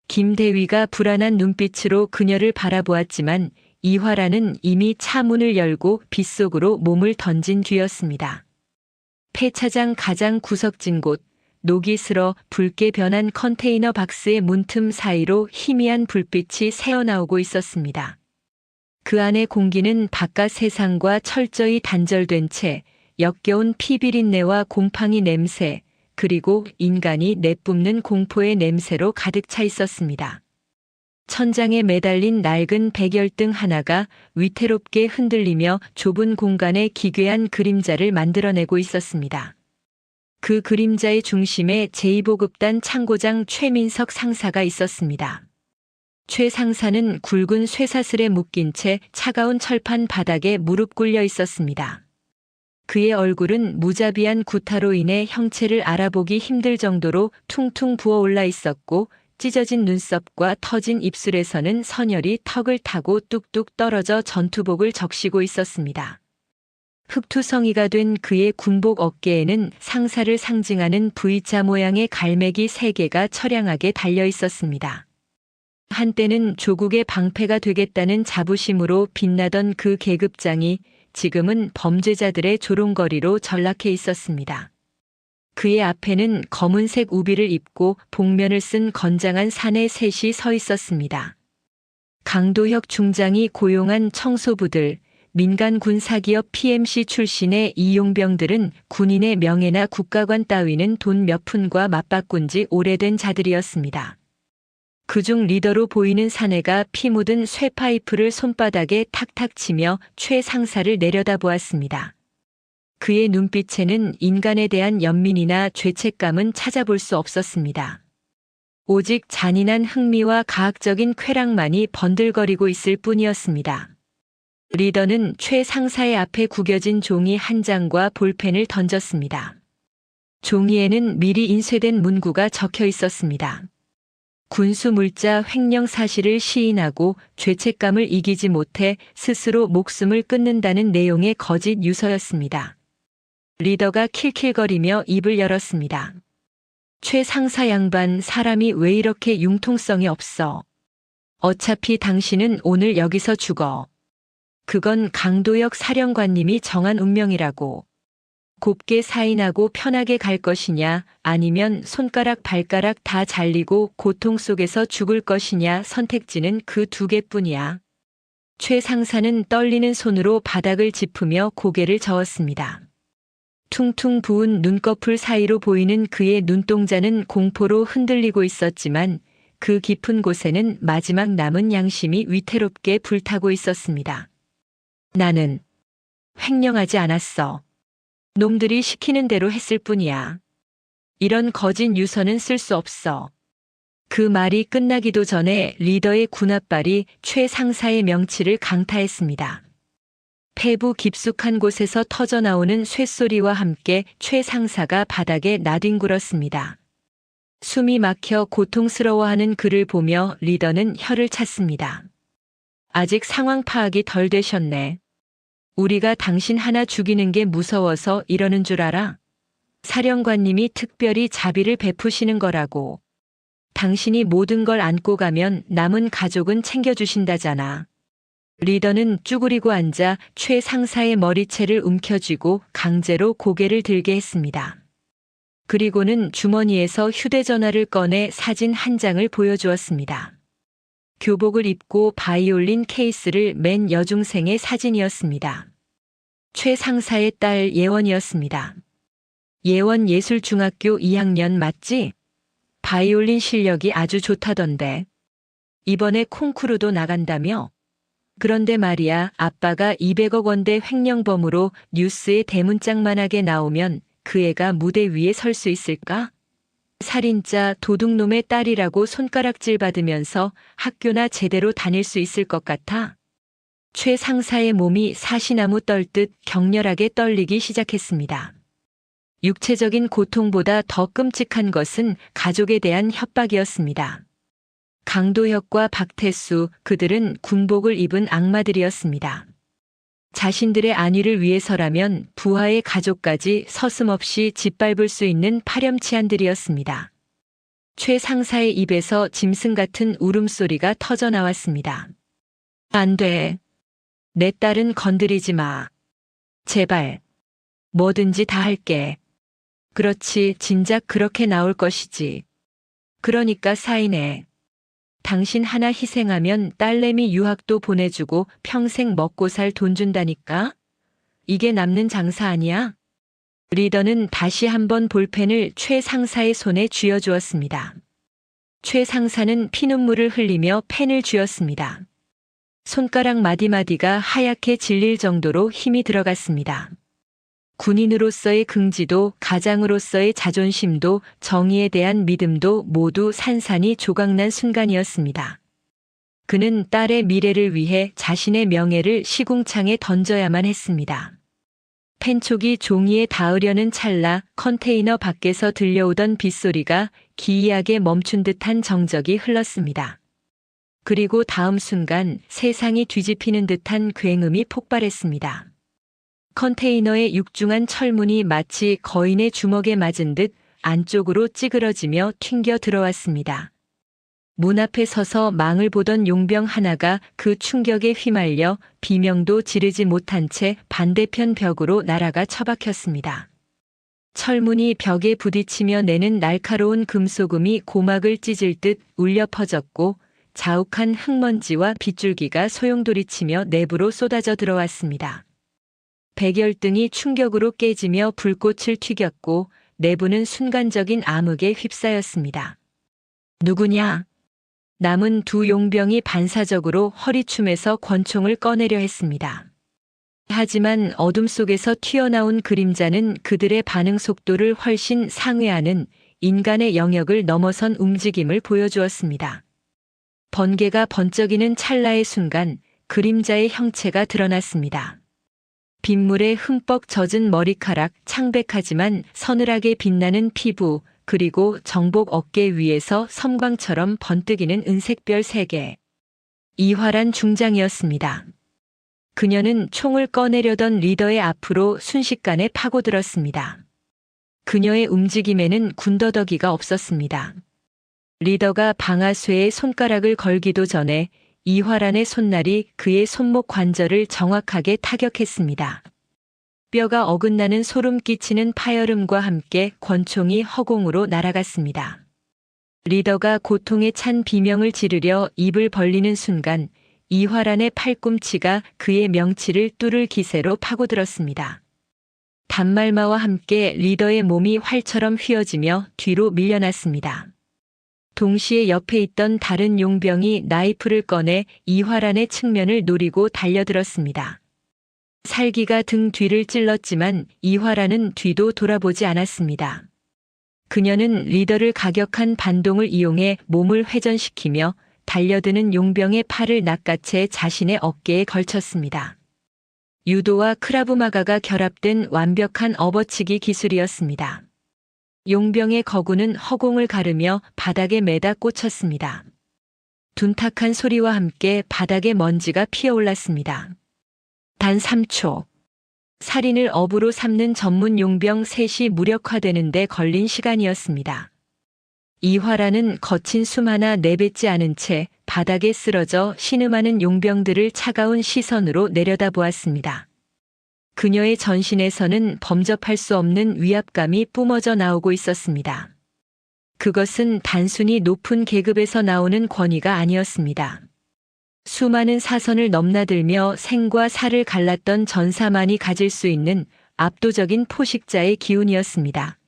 김 대위가 불안한 눈빛으로 그녀를 바라보았지만 이화라는 이미 차 문을 열고 빗속으로 몸을 던진 뒤였습니다. 폐차장 가장 구석진 곳, 녹이 슬어 붉게 변한 컨테이너 박스의 문틈 사이로 희미한 불빛이 새어나오고 있었습니다. 그 안의 공기는 바깥 세상과 철저히 단절된 채 역겨운 피비린내와 곰팡이 냄새, 그리고 인간이 내뿜는 공포의 냄새로 가득 차 있었습니다. 천장에 매달린 낡은 백열등 하나가 위태롭게 흔들리며 좁은 공간에 기괴한 그림자를 만들어내고 있었습니다. 그 그림자의 중심에 제2보급단 창고장 최민석 상사가 있었습니다. 최 상사는 굵은 쇠사슬에 묶인 채 차가운 철판 바닥에 무릎 꿇려 있었습니다. 그의 얼굴은 무자비한 구타로 인해 형체를 알아보기 힘들 정도로 퉁퉁 부어올라 있었고 찢어진 눈썹과 터진 입술에서는 선혈이 턱을 타고 뚝뚝 떨어져 전투복을 적시고 있었습니다. 흑투성이가 된 그의 군복 어깨에는 상사를 상징하는 V자 모양의 갈매기 3개가 처량하게 달려 있었습니다. 한때는 조국의 방패가 되겠다는 자부심으로 빛나던 그 계급장이 지금은 범죄자들의 조롱거리로 전락해 있었습니다. 그의 앞에는 검은색 우비를 입고 복면을 쓴 건장한 사내 셋이 서 있었습니다. 강도혁 중장이 고용한 청소부들, 민간 군사기업 PMC 출신의 이용병들은 군인의 명예나 국가관 따위는 돈 몇 푼과 맞바꾼 지 오래된 자들이었습니다. 그중 리더로 보이는 사내가 피 묻은 쇠파이프를 손바닥에 탁탁 치며 최 상사를 내려다보았습니다. 그의 눈빛에는 인간에 대한 연민이나 죄책감은 찾아볼 수 없었습니다. 오직 잔인한 흥미와 가학적인 쾌락만이 번들거리고 있을 뿐이었습니다. 리더는 최 상사의 앞에 구겨진 종이 한 장과 볼펜을 던졌습니다. 종이에는 미리 인쇄된 문구가 적혀 있었습니다. 군수 물자 횡령 사실을 시인하고 죄책감을 이기지 못해 스스로 목숨을 끊는다는 내용의 거짓 유서였습니다. 리더가 킬킬거리며 입을 열었습니다. 최 상사 양반, 사람이 왜 이렇게 융통성이 없어? 어차피 당신은 오늘 여기서 죽어. 그건 강도혁 사령관님이 정한 운명이라고. 곱게 사인하고 편하게 갈 것이냐, 아니면 손가락 발가락 다 잘리고 고통 속에서 죽을 것이냐, 선택지는 그 2개뿐이야. 최 상사는 떨리는 손으로 바닥을 짚으며 고개를 저었습니다. 퉁퉁 부은 눈꺼풀 사이로 보이는 그의 눈동자는 공포로 흔들리고 있었지만 그 깊은 곳에는 마지막 남은 양심이 위태롭게 불타고 있었습니다. 나는 횡령하지 않았어. 놈들이 시키는 대로 했을 뿐이야. 이런 거짓 유서는 쓸 수 없어. 그 말이 끝나기도 전에 리더의 군홧발이 최 상사의 명치를 강타했습니다. 폐부 깊숙한 곳에서 터져나오는 쇳소리와 함께 최 상사가 바닥에 나뒹굴었습니다. 숨이 막혀 고통스러워하는 그를 보며 리더는 혀를 찼습니다. 아직 상황 파악이 덜 되셨네. 우리가 당신 하나 죽이는 게 무서워서 이러는 줄 알아? 사령관님이 특별히 자비를 베푸시는 거라고. 당신이 모든 걸 안고 가면 남은 가족은 챙겨주신다잖아. 리더는 쭈그리고 앉아 최 상사의 머리채를 움켜쥐고 강제로 고개를 들게 했습니다. 그리고는 주머니에서 휴대전화를 꺼내 사진 한 장을 보여주었습니다. 교복을 입고 바이올린 케이스를 맨 여중생의 사진이었습니다. 최 상사의 딸 예원이었습니다. 예원 예술중학교 2학년 맞지? 바이올린 실력이 아주 좋다던데. 이번에 콩쿠르도 나간다며? 그런데 말이야, 아빠가 200억 원대 횡령범으로 뉴스에 대문짝만하게 나오면 그 애가 무대 위에 설 수 있을까? 살인자 도둑놈의 딸이라고 손가락질 받으면서 학교나 제대로 다닐 수 있을 것 같아? 최 상사의 몸이 사시나무 떨듯 격렬하게 떨리기 시작했습니다. 육체적인 고통보다 더 끔찍한 것은 가족에 대한 협박이었습니다. 강도혁과 박태수, 그들은 군복을 입은 악마들이었습니다. 자신들의 안위를 위해서라면 부하의 가족까지 서슴없이 짓밟을 수 있는 파렴치한들이었습니다. 최 상사의 입에서 짐승 같은 울음소리가 터져 나왔습니다. 안 돼. 내 딸은 건드리지 마. 제발. 뭐든지 다 할게. 그렇지, 진작 그렇게 나올 것이지. 그러니까 사인해. 당신 하나 희생하면 딸내미 유학도 보내주고 평생 먹고 살 돈 준다니까? 이게 남는 장사 아니야? 리더는 다시 한번 볼펜을 최 상사의 손에 쥐어주었습니다. 최 상사는 피눈물을 흘리며 펜을 쥐었습니다. 손가락 마디마디가 하얗게 질릴 정도로 힘이 들어갔습니다. 군인으로서의 긍지도 가장으로서의 자존심도 정의에 대한 믿음도 모두 산산이 조각난 순간이었습니다. 그는 딸의 미래를 위해 자신의 명예를 시궁창에 던져야만 했습니다. 펜촉이 종이에 닿으려는 찰나 컨테이너 밖에서 들려오던 빗소리가 기이하게 멈춘 듯한 정적이 흘렀습니다. 그리고 다음 순간 세상이 뒤집히는 듯한 굉음이 폭발했습니다. 컨테이너의 육중한 철문이 마치 거인의 주먹에 맞은 듯 안쪽으로 찌그러지며 튕겨 들어왔습니다. 문 앞에 서서 망을 보던 용병 하나가 그 충격에 휘말려 비명도 지르지 못한 채 반대편 벽으로 날아가 처박혔습니다. 철문이 벽에 부딪히며 내는 날카로운 금소금이 고막을 찢을 듯 울려 퍼졌고 자욱한 흙먼지와 빗줄기가 소용돌이치며 내부로 쏟아져 들어왔습니다. 백열등이 충격으로 깨지며 불꽃을 튀겼고 내부는 순간적인 암흑에 휩싸였습니다. 누구냐? 남은 두 용병이 반사적으로 허리춤에서 권총을 꺼내려 했습니다. 하지만 어둠 속에서 튀어나온 그림자는 그들의 반응 속도를 훨씬 상회하는 인간의 영역을 넘어선 움직임을 보여주었습니다. 번개가 번쩍이는 찰나의 순간 그림자의 형체가 드러났습니다. 빗물에 흠뻑 젖은 머리카락, 창백하지만 서늘하게 빛나는 피부, 그리고 정복 어깨 위에서 섬광처럼 번뜩이는 은색별 3개. 이화란 중장이었습니다. 그녀는 총을 꺼내려던 리더의 앞으로 순식간에 파고들었습니다. 그녀의 움직임에는 군더더기가 없었습니다. 리더가 방아쇠에 손가락을 걸기도 전에 이화란의 손날이 그의 손목 관절을 정확하게 타격했습니다. 뼈가 어긋나는 소름 끼치는 파열음과 함께 권총이 허공으로 날아갔습니다. 리더가 고통에 찬 비명을 지르려 입을 벌리는 순간 이화란의 팔꿈치가 그의 명치를 뚫을 기세로 파고들었습니다. 단말마와 함께 리더의 몸이 활처럼 휘어지며 뒤로 밀려났습니다. 동시에 옆에 있던 다른 용병이 나이프를 꺼내 이화란의 측면을 노리고 달려들었습니다. 살기가 등 뒤를 찔렀지만 이화란은 뒤도 돌아보지 않았습니다. 그녀는 리더를 가격한 반동을 이용해 몸을 회전시키며 달려드는 용병의 팔을 낚아채 자신의 어깨에 걸쳤습니다. 유도와 크라브마가가 결합된 완벽한 업어치기 기술이었습니다. 용병의 거구는 허공을 가르며 바닥에 매다 꽂혔습니다. 둔탁한 소리와 함께 바닥에 먼지가 피어올랐습니다. 단 3초. 살인을 업으로 삼는 전문 용병 셋이 무력화되는데 걸린 시간이었습니다. 이화라는 거친 숨 하나 내뱉지 않은 채 바닥에 쓰러져 신음하는 용병들을 차가운 시선으로 내려다보았습니다. 그녀의 전신에서는 범접할 수 없는 위압감이 뿜어져 나오고 있었습니다. 그것은 단순히 높은 계급에서 나오는 권위가 아니었습니다. 수많은 사선을 넘나들며 생과 사를 갈랐던 전사만이 가질 수 있는 압도적인 포식자의 기운이었습니다.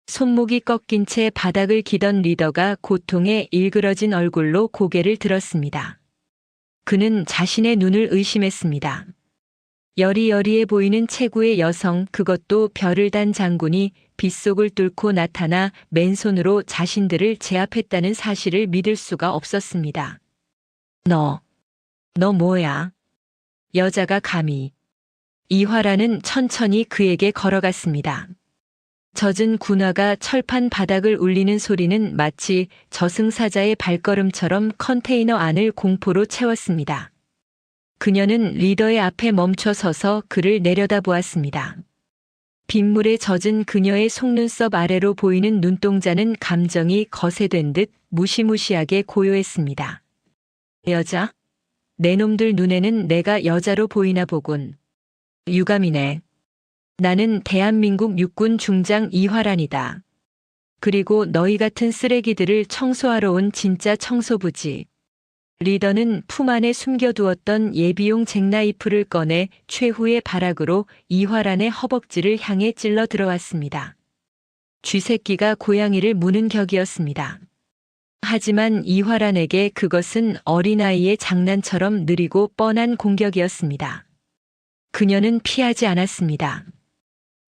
손목이 꺾인 채 바닥을 기던 리더가 고통에 일그러진 얼굴로 고개를 들었습니다. 그는 자신의 눈을 의심했습니다. 여리여리해 보이는 체구의 여성, 그것도 별을 단 장군이 빗속을 뚫고 나타나 맨손으로 자신들을 제압했다는 사실을 믿을 수가 없었습니다. 너 뭐야? 여자가 감히. 이화라는 천천히 그에게 걸어갔습니다. 젖은 군화가 철판 바닥을 울리는 소리는 마치 저승사자의 발걸음처럼 컨테이너 안을 공포로 채웠습니다. 그녀는 리더의 앞에 멈춰 서서 그를 내려다보았습니다. 빗물에 젖은 그녀의 속눈썹 아래로 보이는 눈동자는 감정이 거세된 듯 무시무시하게 고요했습니다. 여자? 내 놈들 눈에는 내가 여자로 보이나 보군. 유감이네. 나는 대한민국 육군 중장 이화란이다. 그리고 너희 같은 쓰레기들을 청소하러 온 진짜 청소부지. 리더는 품 안에 숨겨두었던 예비용 잭나이프를 꺼내 최후의 발악으로 이화란의 허벅지를 향해 찔러 들어왔습니다. 쥐새끼가 고양이를 무는 격이었습니다. 하지만 이화란에게 그것은 어린아이의 장난처럼 느리고 뻔한 공격이었습니다. 그녀는 피하지 않았습니다.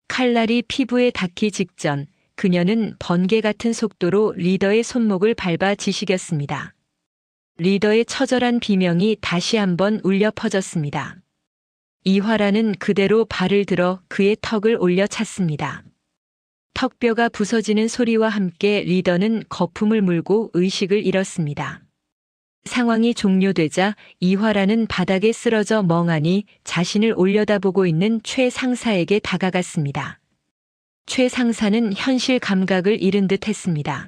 칼날이 피부에 닿기 직전 그녀는 번개 같은 속도로 리더의 손목을 밟아 지식였습니다. 리더의 처절한 비명이 다시 한번 울려 퍼졌습니다. 이화라는 그대로 발을 들어 그의 턱을 올려 찼습니다. 턱뼈가 부서지는 소리와 함께 리더는 거품을 물고 의식을 잃었습니다. 상황이 종료되자 이화라는 바닥에 쓰러져 멍하니 자신을 올려다보고 있는 최 상사에게 다가갔습니다. 최 상사는 현실 감각을 잃은 듯 했습니다.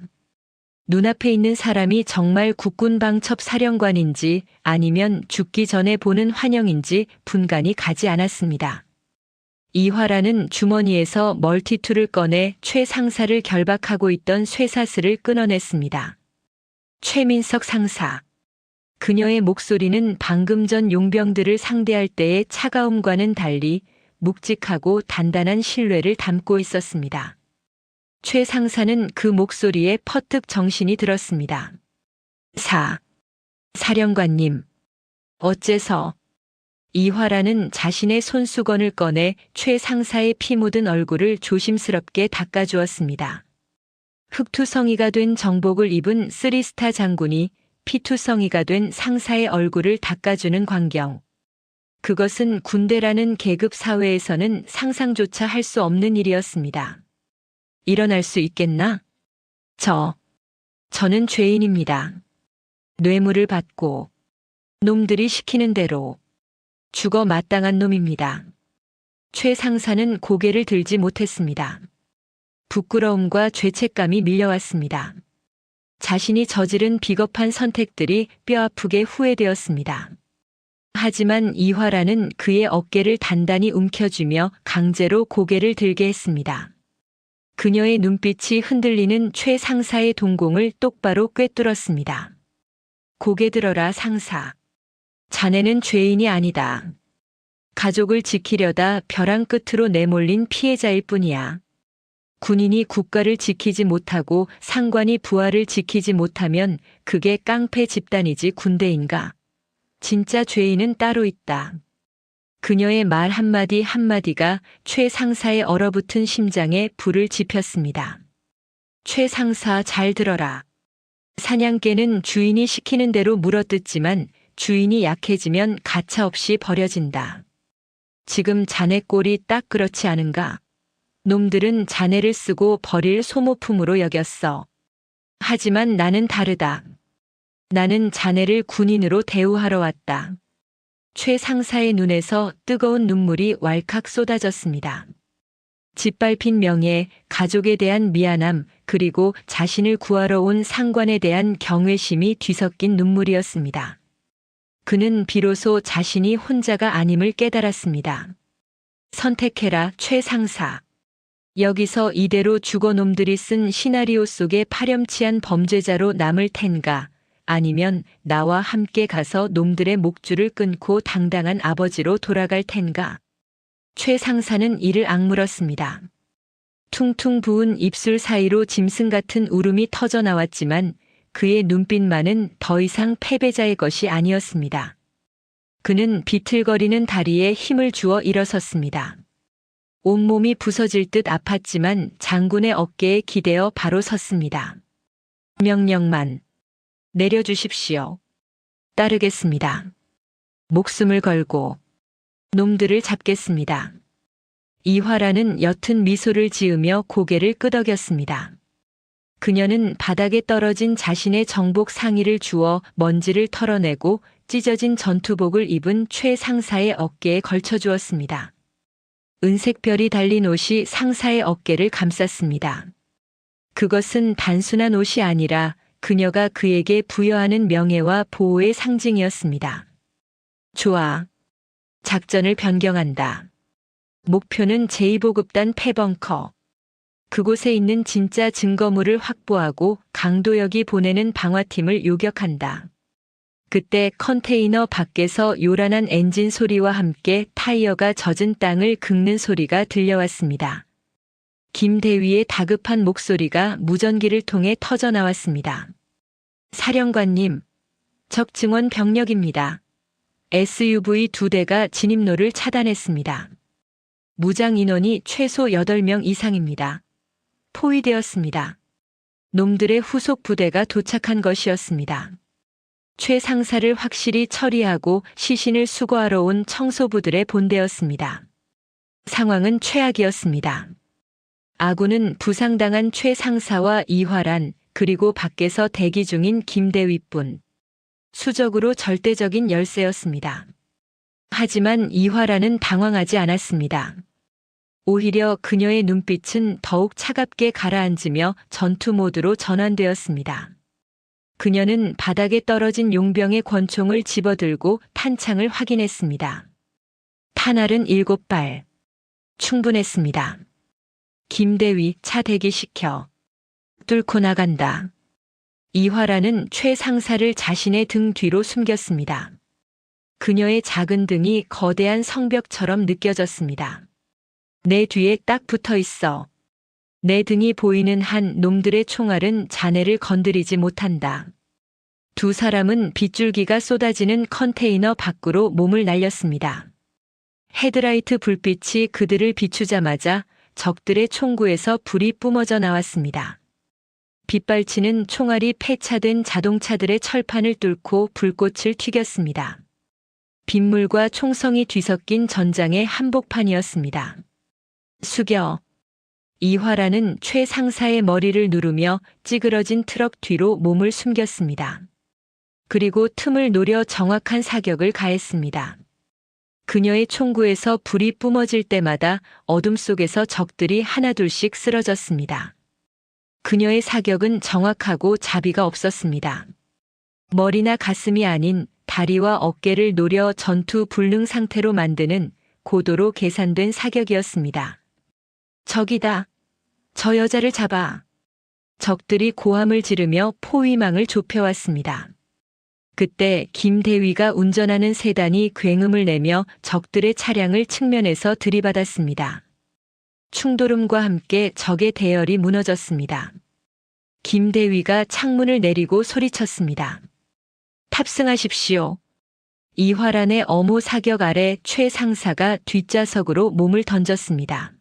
눈앞에 있는 사람이 정말 국군방첩 사령관인지 아니면 죽기 전에 보는 환영인지 분간이 가지 않았습니다. 이화라는 주머니에서 멀티툴을 꺼내 최 상사를 결박하고 있던 쇠사슬을 끊어냈습니다. 최민석 상사. 그녀의 목소리는 방금 전 용병들을 상대할 때의 차가움과는 달리 묵직하고 단단한 신뢰를 담고 있었습니다. 최 상사는 그 목소리에 퍼뜩 정신이 들었습니다. 사령관님. 어째서? 이화라는 자신의 손수건을 꺼내 최 상사의 피 묻은 얼굴을 조심스럽게 닦아주었습니다. 흑투성이가 된 정복을 입은 3스타 장군이 피투성이가 된 상사의 얼굴을 닦아주는 광경. 그것은 군대라는 계급 사회에서는 상상조차 할 수 없는 일이었습니다. 일어날 수 있겠나? 저는 죄인입니다. 뇌물을 받고 놈들이 시키는 대로 죽어 마땅한 놈입니다. 최 상사는 고개를 들지 못했습니다. 부끄러움과 죄책감이 밀려왔습니다. 자신이 저지른 비겁한 선택들이 뼈아프게 후회되었습니다. 하지만 이화라는 그의 어깨를 단단히 움켜쥐며 강제로 고개를 들게 했습니다. 그녀의 눈빛이 흔들리는 최 상사의 동공을 똑바로 꿰뚫었습니다. 고개 들어라 상사. 자네는 죄인이 아니다. 가족을 지키려다 벼랑 끝으로 내몰린 피해자일 뿐이야. 군인이 국가를 지키지 못하고 상관이 부하를 지키지 못하면 그게 깡패 집단이지 군대인가. 진짜 죄인은 따로 있다. 그녀의 말 한마디 한마디가 최 상사의 얼어붙은 심장에 불을 지폈습니다. 최 상사 잘 들어라. 사냥개는 주인이 시키는 대로 물어뜯지만 주인이 약해지면 가차없이 버려진다. 지금 자네 꼴이 딱 그렇지 않은가? 놈들은 자네를 쓰고 버릴 소모품으로 여겼어. 하지만 나는 다르다. 나는 자네를 군인으로 대우하러 왔다. 최 상사의 눈에서 뜨거운 눈물이 왈칵 쏟아졌습니다. 짓밟힌 명예, 가족에 대한 미안함, 그리고 자신을 구하러 온 상관에 대한 경외심이 뒤섞인 눈물이었습니다. 그는 비로소 자신이 혼자가 아님을 깨달았습니다. 선택해라, 최 상사. 여기서 이대로 죽어놈들이 쓴 시나리오 속의 파렴치한 범죄자로 남을 텐가, 아니면 나와 함께 가서 놈들의 목줄을 끊고 당당한 아버지로 돌아갈 텐가. 최 상사는 이를 악물었습니다. 퉁퉁 부은 입술 사이로 짐승 같은 울음이 터져 나왔지만 그의 눈빛만은 더 이상 패배자의 것이 아니었습니다. 그는 비틀거리는 다리에 힘을 주어 일어섰습니다. 온몸이 부서질 듯 아팠지만 장군의 어깨에 기대어 바로 섰습니다. 명령만 내려주십시오. 따르겠습니다. 목숨을 걸고 놈들을 잡겠습니다. 이화라는 옅은 미소를 지으며 고개를 끄덕였습니다. 그녀는 바닥에 떨어진 자신의 정복 상의를 주워 먼지를 털어내고 찢어진 전투복을 입은 최 상사의 어깨에 걸쳐주었습니다. 은색 별이 달린 옷이 상사의 어깨를 감쌌습니다. 그것은 단순한 옷이 아니라 그녀가 그에게 부여하는 명예와 보호의 상징이었습니다. 좋아. 작전을 변경한다. 목표는 제2보급단 폐벙커. 그곳에 있는 진짜 증거물을 확보하고 강도역이 보내는 방화팀을 요격한다. 그때 컨테이너 밖에서 요란한 엔진 소리와 함께 타이어가 젖은 땅을 긁는 소리가 들려왔습니다. 김대위의 다급한 목소리가 무전기를 통해 터져 나왔습니다. 사령관님, 적 증원 병력입니다. SUV 2대가 진입로를 차단했습니다. 무장 인원이 최소 8명 이상입니다. 포위되었습니다. 놈들의 후속 부대가 도착한 것이었습니다. 최 상사를 확실히 처리하고 시신을 수거하러 온 청소부들의 본대였습니다. 상황은 최악이었습니다. 아군은 부상당한 최 상사와 이화란, 그리고 밖에서 대기 중인 김대위뿐. 수적으로 절대적인 열세였습니다. 하지만 이화란은 당황하지 않았습니다. 오히려 그녀의 눈빛은 더욱 차갑게 가라앉으며 전투 모드로 전환되었습니다. 그녀는 바닥에 떨어진 용병의 권총을 집어들고 탄창을 확인했습니다. 탄알은 7발. 충분했습니다. 김대위, 차 대기시켜. 뚫고 나간다. 이화라는 최 상사를 자신의 등 뒤로 숨겼습니다. 그녀의 작은 등이 거대한 성벽처럼 느껴졌습니다. 내 뒤에 딱 붙어 있어. 내 등이 보이는 한 놈들의 총알은 자네를 건드리지 못한다. 두 사람은 빗줄기가 쏟아지는 컨테이너 밖으로 몸을 날렸습니다. 헤드라이트 불빛이 그들을 비추자마자 적들의 총구에서 불이 뿜어져 나왔습니다. 빗발치는 총알이 폐차된 자동차들의 철판을 뚫고 불꽃을 튀겼습니다. 빗물과 총성이 뒤섞인 전장의 한복판이었습니다. 숙여. 이화라는 최 상사의 머리를 누르며 찌그러진 트럭 뒤로 몸을 숨겼습니다. 그리고 틈을 노려 정확한 사격을 가했습니다. 그녀의 총구에서 불이 뿜어질 때마다 어둠 속에서 적들이 하나둘씩 쓰러졌습니다. 그녀의 사격은 정확하고 자비가 없었습니다. 머리나 가슴이 아닌 다리와 어깨를 노려 전투 불능 상태로 만드는 고도로 계산된 사격이었습니다. 적이다. 저 여자를 잡아. 적들이 고함을 지르며 포위망을 좁혀왔습니다. 그때 김대위가 운전하는 세단이 굉음을 내며 적들의 차량을 측면에서 들이받았습니다. 충돌음과 함께 적의 대열이 무너졌습니다. 김대위가 창문을 내리고 소리쳤습니다. 탑승하십시오. 이화란의 엄호 사격 아래 최 상사가 뒷좌석으로 몸을 던졌습니다.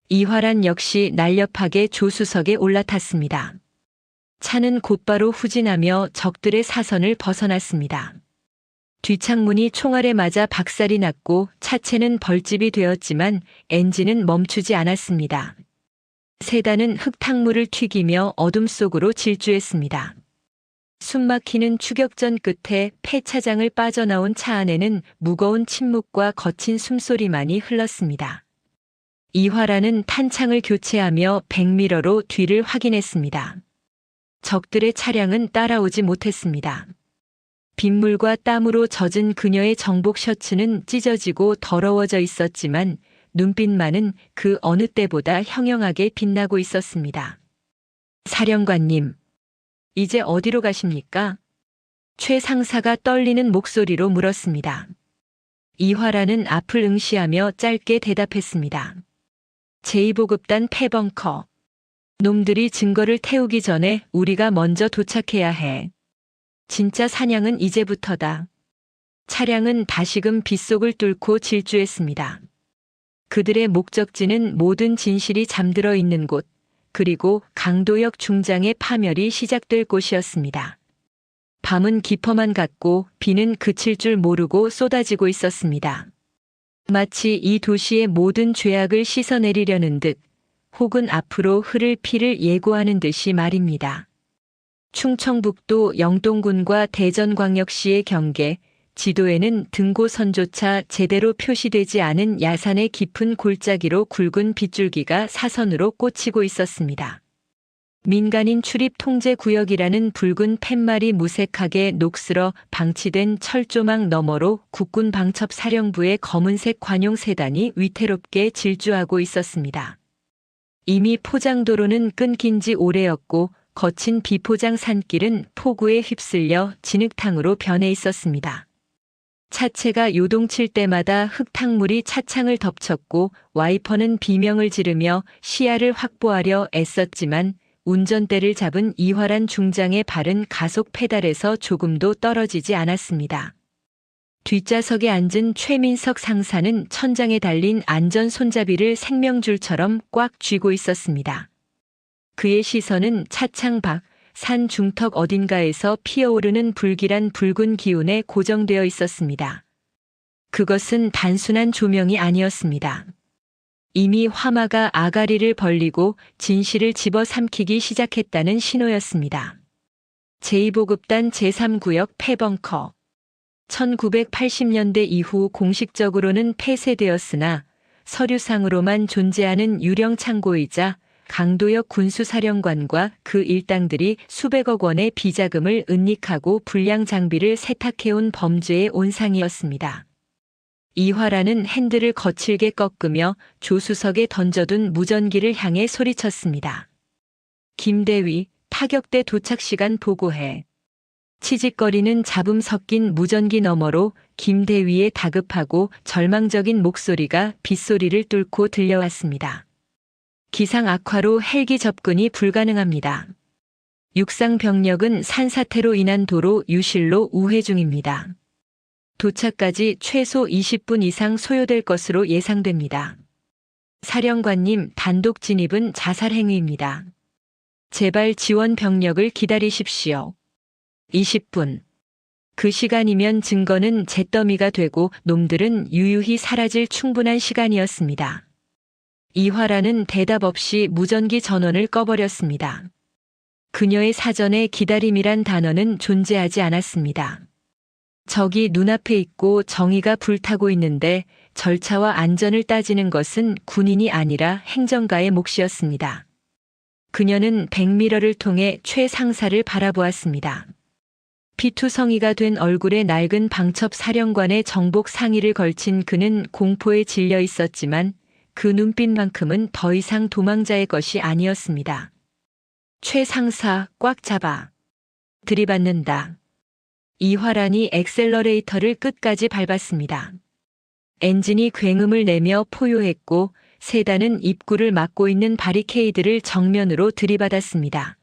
이화란 역시 날렵하게 조수석에 올라탔습니다. 차는 곧바로 후진하며 적들의 사선을 벗어났습니다. 뒷창문이 총알에 맞아 박살이 났고 차체는 벌집이 되었지만 엔진은 멈추지 않았습니다. 세단은 흙탕물을 튀기며 어둠 속으로 질주했습니다. 숨막히는 추격전 끝에 폐차장을 빠져나온 차 안에는 무거운 침묵과 거친 숨소리만이 흘렀습니다. 이화라는 탄창을 교체하며 백미러로 뒤를 확인했습니다. 적들의 차량은 따라오지 못했습니다. 빗물과 땀으로 젖은 그녀의 정복 셔츠는 찢어지고 더러워져 있었지만 눈빛만은 그 어느 때보다 형형하게 빛나고 있었습니다. 사령관님, 이제 어디로 가십니까? 최 상사가 떨리는 목소리로 물었습니다. 이화라는 앞을 응시하며 짧게 대답했습니다. 제2보급단 폐벙커. 놈들이 증거를 태우기 전에 우리가 먼저 도착해야 해. 진짜 사냥은 이제부터다. 차량은 다시금 빗속을 뚫고 질주했습니다. 그들의 목적지는 모든 진실이 잠들어 있는 곳, 그리고 강도역 중장의 파멸이 시작될 곳이었습니다. 밤은 깊어만 갔고 비는 그칠 줄 모르고 쏟아지고 있었습니다. 마치 이 도시의 모든 죄악을 씻어내리려는 듯, 혹은 앞으로 흐를 피를 예고하는 듯이 말입니다. 충청북도 영동군과 대전광역시의 경계, 지도에는 등고선조차 제대로 표시되지 않은 야산의 깊은 골짜기로 굵은 빗줄기가 사선으로 꽂히고 있었습니다. 민간인 출입 통제 구역이라는 붉은 팻말이 무색하게 녹슬어 방치된 철조망 너머로 국군 방첩사령부의 검은색 관용 세단이 위태롭게 질주하고 있었습니다. 이미 포장도로는 끊긴 지 오래였고 거친 비포장 산길은 폭우에 휩쓸려 진흙탕으로 변해 있었습니다. 차체가 요동칠 때마다 흙탕물이 차창을 덮쳤고 와이퍼는 비명을 지르며 시야를 확보하려 애썼지만 운전대를 잡은 이화란 중장의 발은 가속 페달에서 조금도 떨어지지 않았습니다. 뒷좌석에 앉은 최민석 상사는 천장에 달린 안전 손잡이를 생명줄처럼 꽉 쥐고 있었습니다. 그의 시선은 차창 밖, 산 중턱 어딘가에서 피어오르는 불길한 붉은 기운에 고정되어 있었습니다. 그것은 단순한 조명이 아니었습니다. 이미 화마가 아가리를 벌리고 진실을 집어삼키기 시작했다는 신호였습니다. 제2보급단 제3구역 폐벙커. 1980년대 이후 공식적으로는 폐쇄되었으나 서류상으로만 존재하는 유령 창고이자 강도역 군수사령관과 그 일당들이 수백억 원의 비자금을 은닉하고 불량 장비를 세탁해온 범죄의 온상이었습니다. 이화라는 핸들을 거칠게 꺾으며 조수석에 던져둔 무전기를 향해 소리쳤습니다. 김대위, 타격대 도착 시간 보고해. 치직거리는 잡음 섞인 무전기 너머로 김대위의 다급하고 절망적인 목소리가 빗소리를 뚫고 들려왔습니다. 기상 악화로 헬기 접근이 불가능합니다. 육상 병력은 산사태로 인한 도로 유실로 우회 중입니다. 도착까지 최소 20분 이상 소요될 것으로 예상됩니다. 사령관님, 단독 진입은 자살 행위입니다. 제발 지원 병력을 기다리십시오. 20분. 그 시간이면 증거는 잿더미가 되고 놈들은 유유히 사라질 충분한 시간이었습니다. 이화라는 대답 없이 무전기 전원을 꺼버렸습니다. 그녀의 사전에 기다림이란 단어는 존재하지 않았습니다. 적이 눈앞에 있고 정의가 불타고 있는데 절차와 안전을 따지는 것은 군인이 아니라 행정가의 몫이었습니다. 그녀는 백미러를 통해 최 상사를 바라보았습니다. 피투성이가 된 얼굴에 낡은 방첩 사령관의 정복 상의를 걸친 그는 공포에 질려 있었지만 그 눈빛만큼은 더 이상 도망자의 것이 아니었습니다. 최 상사, 꽉 잡아. 들이받는다. 이화란이 엑셀러레이터를 끝까지 밟았습니다. 엔진이 굉음을 내며 포효했고 세단은 입구를 막고 있는 바리케이드를 정면으로 들이받았습니다.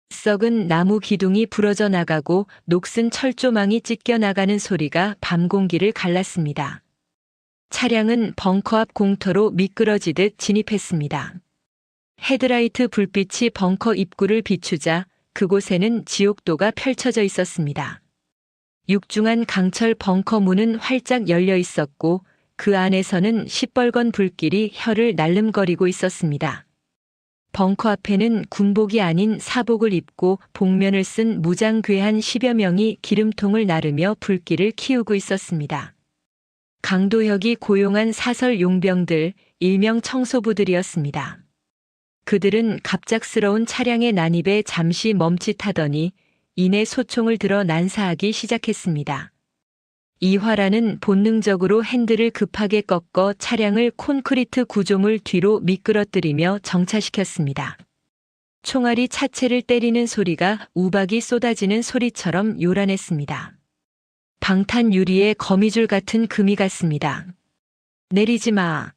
썩은 나무 기둥이 부러져 나가고 녹슨 철조망이 찢겨 나가는 소리가 밤 공기를 갈랐습니다. 차량은 벙커 앞 공터로 미끄러지듯 진입했습니다. 헤드라이트 불빛이 벙커 입구를 비추자 그곳에는 지옥도가 펼쳐져 있었습니다. 육중한 강철 벙커 문은 활짝 열려 있었고 그 안에서는 시뻘건 불길이 혀를 날름거리고 있었습니다. 벙커 앞에는 군복이 아닌 사복을 입고 복면을 쓴 무장괴한 10여 명이 기름통을 나르며 불길을 키우고 있었습니다. 강도혁이 고용한 사설 용병들, 일명 청소부들이었습니다. 그들은 갑작스러운 차량의 난입에 잠시 멈칫하더니 이내 소총을 들어 난사하기 시작했습니다. 이화라는 본능적으로 핸들을 급하게 꺾어 차량을 콘크리트 구조물 뒤로 미끄러뜨리며 정차시켰습니다. 총알이 차체를 때리는 소리가 우박이 쏟아지는 소리처럼 요란했습니다. 방탄 유리에 거미줄 같은 금이 갔습니다. 내리지 마.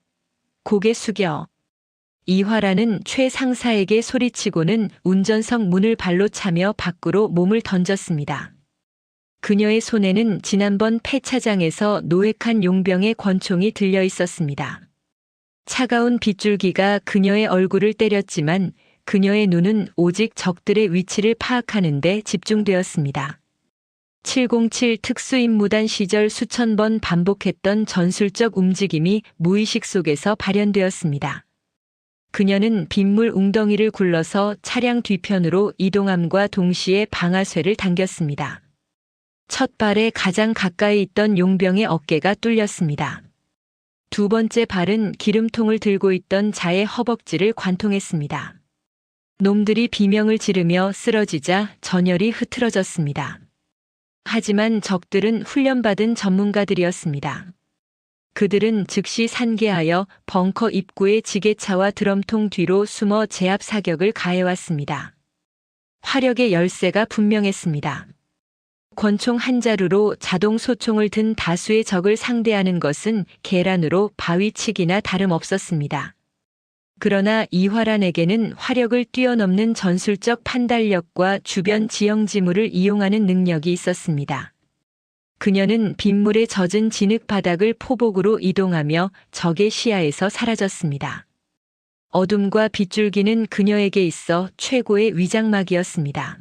고개 숙여. 이화라는 최 상사에게 소리치고는 운전석 문을 발로 차며 밖으로 몸을 던졌습니다. 그녀의 손에는 지난번 폐차장에서 노획한 용병의 권총이 들려 있었습니다. 차가운 빗줄기가 그녀의 얼굴을 때렸지만 그녀의 눈은 오직 적들의 위치를 파악하는 데 집중되었습니다. 707 특수임무단 시절 수천 번 반복했던 전술적 움직임이 무의식 속에서 발현되었습니다. 그녀는 빗물 웅덩이를 굴러서 차량 뒤편으로 이동함과 동시에 방아쇠를 당겼습니다. 첫 발에 가장 가까이 있던 용병의 어깨가 뚫렸습니다. 두 번째 발은 기름통을 들고 있던 자의 허벅지를 관통했습니다. 놈들이 비명을 지르며 쓰러지자 전열이 흐트러졌습니다. 하지만 적들은 훈련받은 전문가들이었습니다. 그들은 즉시 산계하여 벙커 입구의 지게차와 드럼통 뒤로 숨어 제압 사격을 가해왔습니다. 화력의 열세가 분명했습니다. 권총 한 자루로 자동 소총을 든 다수의 적을 상대하는 것은 계란으로 바위치기나 다름없었습니다. 그러나 이화란에게는 화력을 뛰어넘는 전술적 판단력과 주변 지형 지물을 이용하는 능력이 있었습니다. 그녀는 빗물에 젖은 진흙 바닥을 포복으로 이동하며 적의 시야에서 사라졌습니다. 어둠과 빗줄기는 그녀에게 있어 최고의 위장막이었습니다.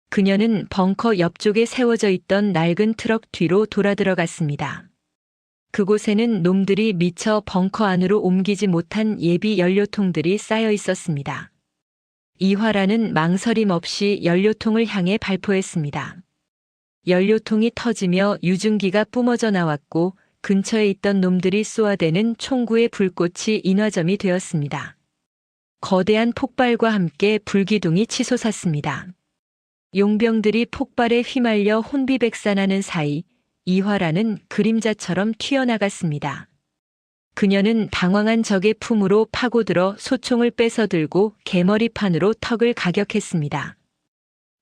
그녀는 벙커 옆쪽에 세워져 있던 낡은 트럭 뒤로 돌아들어갔습니다. 그곳에는 놈들이 미처 벙커 안으로 옮기지 못한 예비 연료통들이 쌓여 있었습니다. 이화라는 망설임 없이 연료통을 향해 발포했습니다. 연료통이 터지며 유증기가 뿜어져 나왔고 근처에 있던 놈들이 쏘아대는 총구의 불꽃이 인화점이 되었습니다. 거대한 폭발과 함께 불기둥이 치솟았습니다. 용병들이 폭발에 휘말려 혼비백산하는 사이 이화라는 그림자처럼 튀어나갔습니다. 그녀는 당황한 적의 품으로 파고들어 소총을 뺏어들고 개머리판으로 턱을 가격했습니다.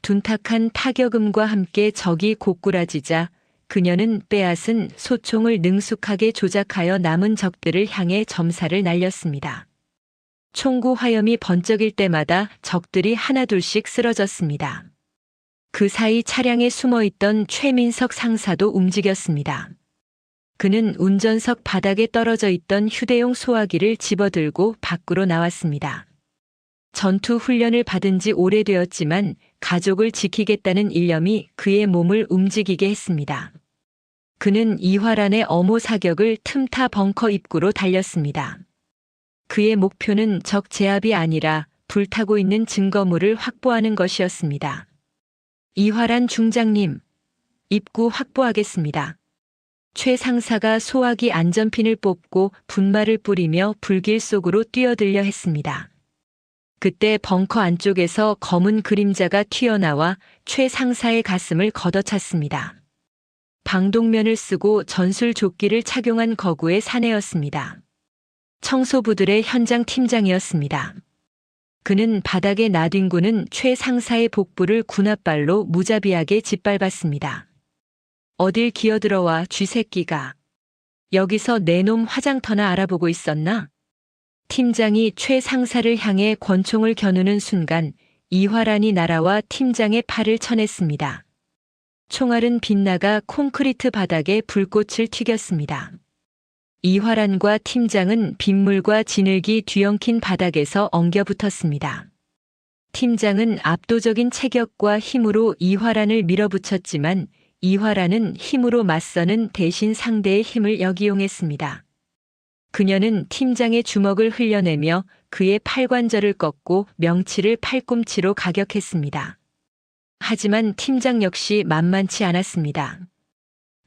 둔탁한 타격음과 함께 적이 고꾸라지자 그녀는 빼앗은 소총을 능숙하게 조작하여 남은 적들을 향해 점사를 날렸습니다. 총구 화염이 번쩍일 때마다 적들이 하나둘씩 쓰러졌습니다. 그 사이 차량에 숨어있던 최민석 상사도 움직였습니다. 그는 운전석 바닥에 떨어져 있던 휴대용 소화기를 집어들고 밖으로 나왔습니다. 전투 훈련을 받은 지 오래되었지만 가족을 지키겠다는 일념이 그의 몸을 움직이게 했습니다. 그는 이화란의 엄호 사격을 틈타 벙커 입구로 달렸습니다. 그의 목표는 적 제압이 아니라 불타고 있는 증거물을 확보하는 것이었습니다. 이화란 중장님, 입구 확보하겠습니다. 최 상사가 소화기 안전핀을 뽑고 분말을 뿌리며 불길 속으로 뛰어들려 했습니다. 그때 벙커 안쪽에서 검은 그림자가 튀어나와 최 상사의 가슴을 걷어찼습니다. 방독면을 쓰고 전술 조끼를 착용한 거구의 사내였습니다. 청소부들의 현장 팀장이었습니다. 그는 바닥에 나뒹구는 최 상사의 복부를 군홧발로 무자비하게 짓밟았습니다. 어딜 기어들어와 쥐새끼가. 여기서 내 놈 화장터나 알아보고 있었나? 팀장이 최 상사를 향해 권총을 겨누는 순간 이화란이 날아와 팀장의 팔을 쳐냈습니다. 총알은 빗나가 콘크리트 바닥에 불꽃을 튀겼습니다. 이화란과 팀장은 빗물과 진흙이 뒤엉킨 바닥에서 엉겨붙었습니다. 팀장은 압도적인 체격과 힘으로 이화란을 밀어붙였지만 이화란은 힘으로 맞서는 대신 상대의 힘을 역이용했습니다. 그녀는 팀장의 주먹을 흘려내며 그의 팔관절을 꺾고 명치를 팔꿈치로 가격했습니다. 하지만 팀장 역시 만만치 않았습니다.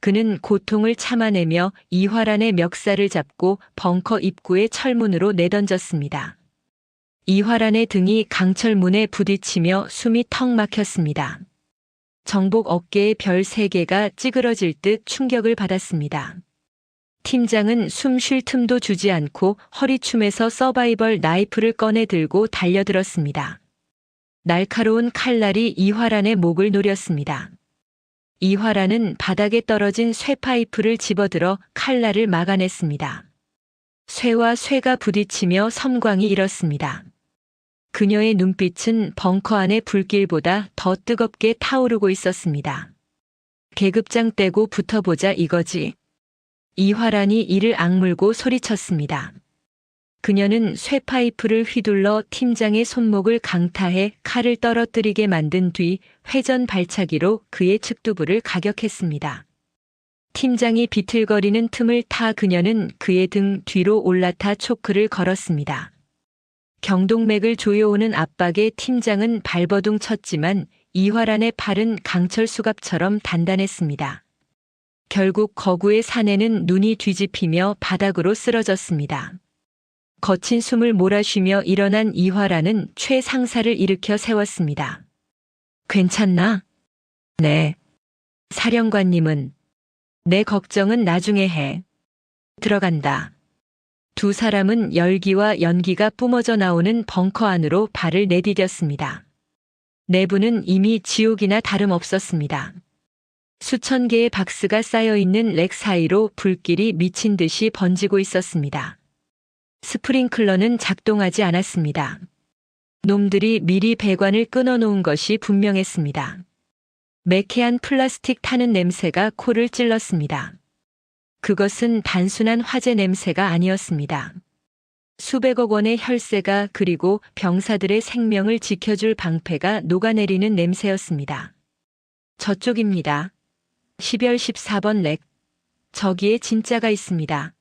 그는 고통을 참아내며 이화란의 멱살을 잡고 벙커 입구의 철문으로 내던졌습니다. 이화란의 등이 강철문에 부딪히며 숨이 턱 막혔습니다. 정복 어깨의 별 3개가 찌그러질 듯 충격을 받았습니다. 팀장은 숨 쉴 틈도 주지 않고 허리춤에서 서바이벌 나이프를 꺼내 들고 달려들었습니다. 날카로운 칼날이 이화란의 목을 노렸습니다. 이화란은 바닥에 떨어진 쇠파이프를 집어들어 칼날을 막아냈습니다. 쇠와 쇠가 부딪히며 섬광이 일었습니다. 그녀의 눈빛은 벙커 안의 불길보다 더 뜨겁게 타오르고 있었습니다. 계급장 떼고 붙어보자 이거지. 이화란이 이를 악물고 소리쳤습니다. 그녀는 쇠파이프를 휘둘러 팀장의 손목을 강타해 칼을 떨어뜨리게 만든 뒤 회전 발차기로 그의 측두부를 가격했습니다. 팀장이 비틀거리는 틈을 타 그녀는 그의 등 뒤로 올라타 초크를 걸었습니다. 경동맥을 조여오는 압박에 팀장은 발버둥 쳤지만 이화란의 팔은 강철 수갑처럼 단단했습니다. 결국 거구의 사내는 눈이 뒤집히며 바닥으로 쓰러졌습니다. 거친 숨을 몰아쉬며 일어난 이화란은 최 상사를 일으켜 세웠습니다. 괜찮나? 네. 사령관님은? 내 걱정은 나중에 해. 들어간다. 두 사람은 열기와 연기가 뿜어져 나오는 벙커 안으로 발을 내디뎠습니다. 내부는 이미 지옥이나 다름없었습니다. 수천 개의 박스가 쌓여있는 렉 사이로 불길이 미친 듯이 번지고 있었습니다. 스프링클러는 작동하지 않았습니다. 놈들이 미리 배관을 끊어놓은 것이 분명했습니다. 매캐한 플라스틱 타는 냄새가 코를 찔렀습니다. 그것은 단순한 화재 냄새가 아니었습니다. 수백억 원의 혈세가 그리고 병사들의 생명을 지켜줄 방패가 녹아내리는 냄새였습니다. 저쪽입니다. 12월 14번 렉. 저기에 진짜가 있습니다.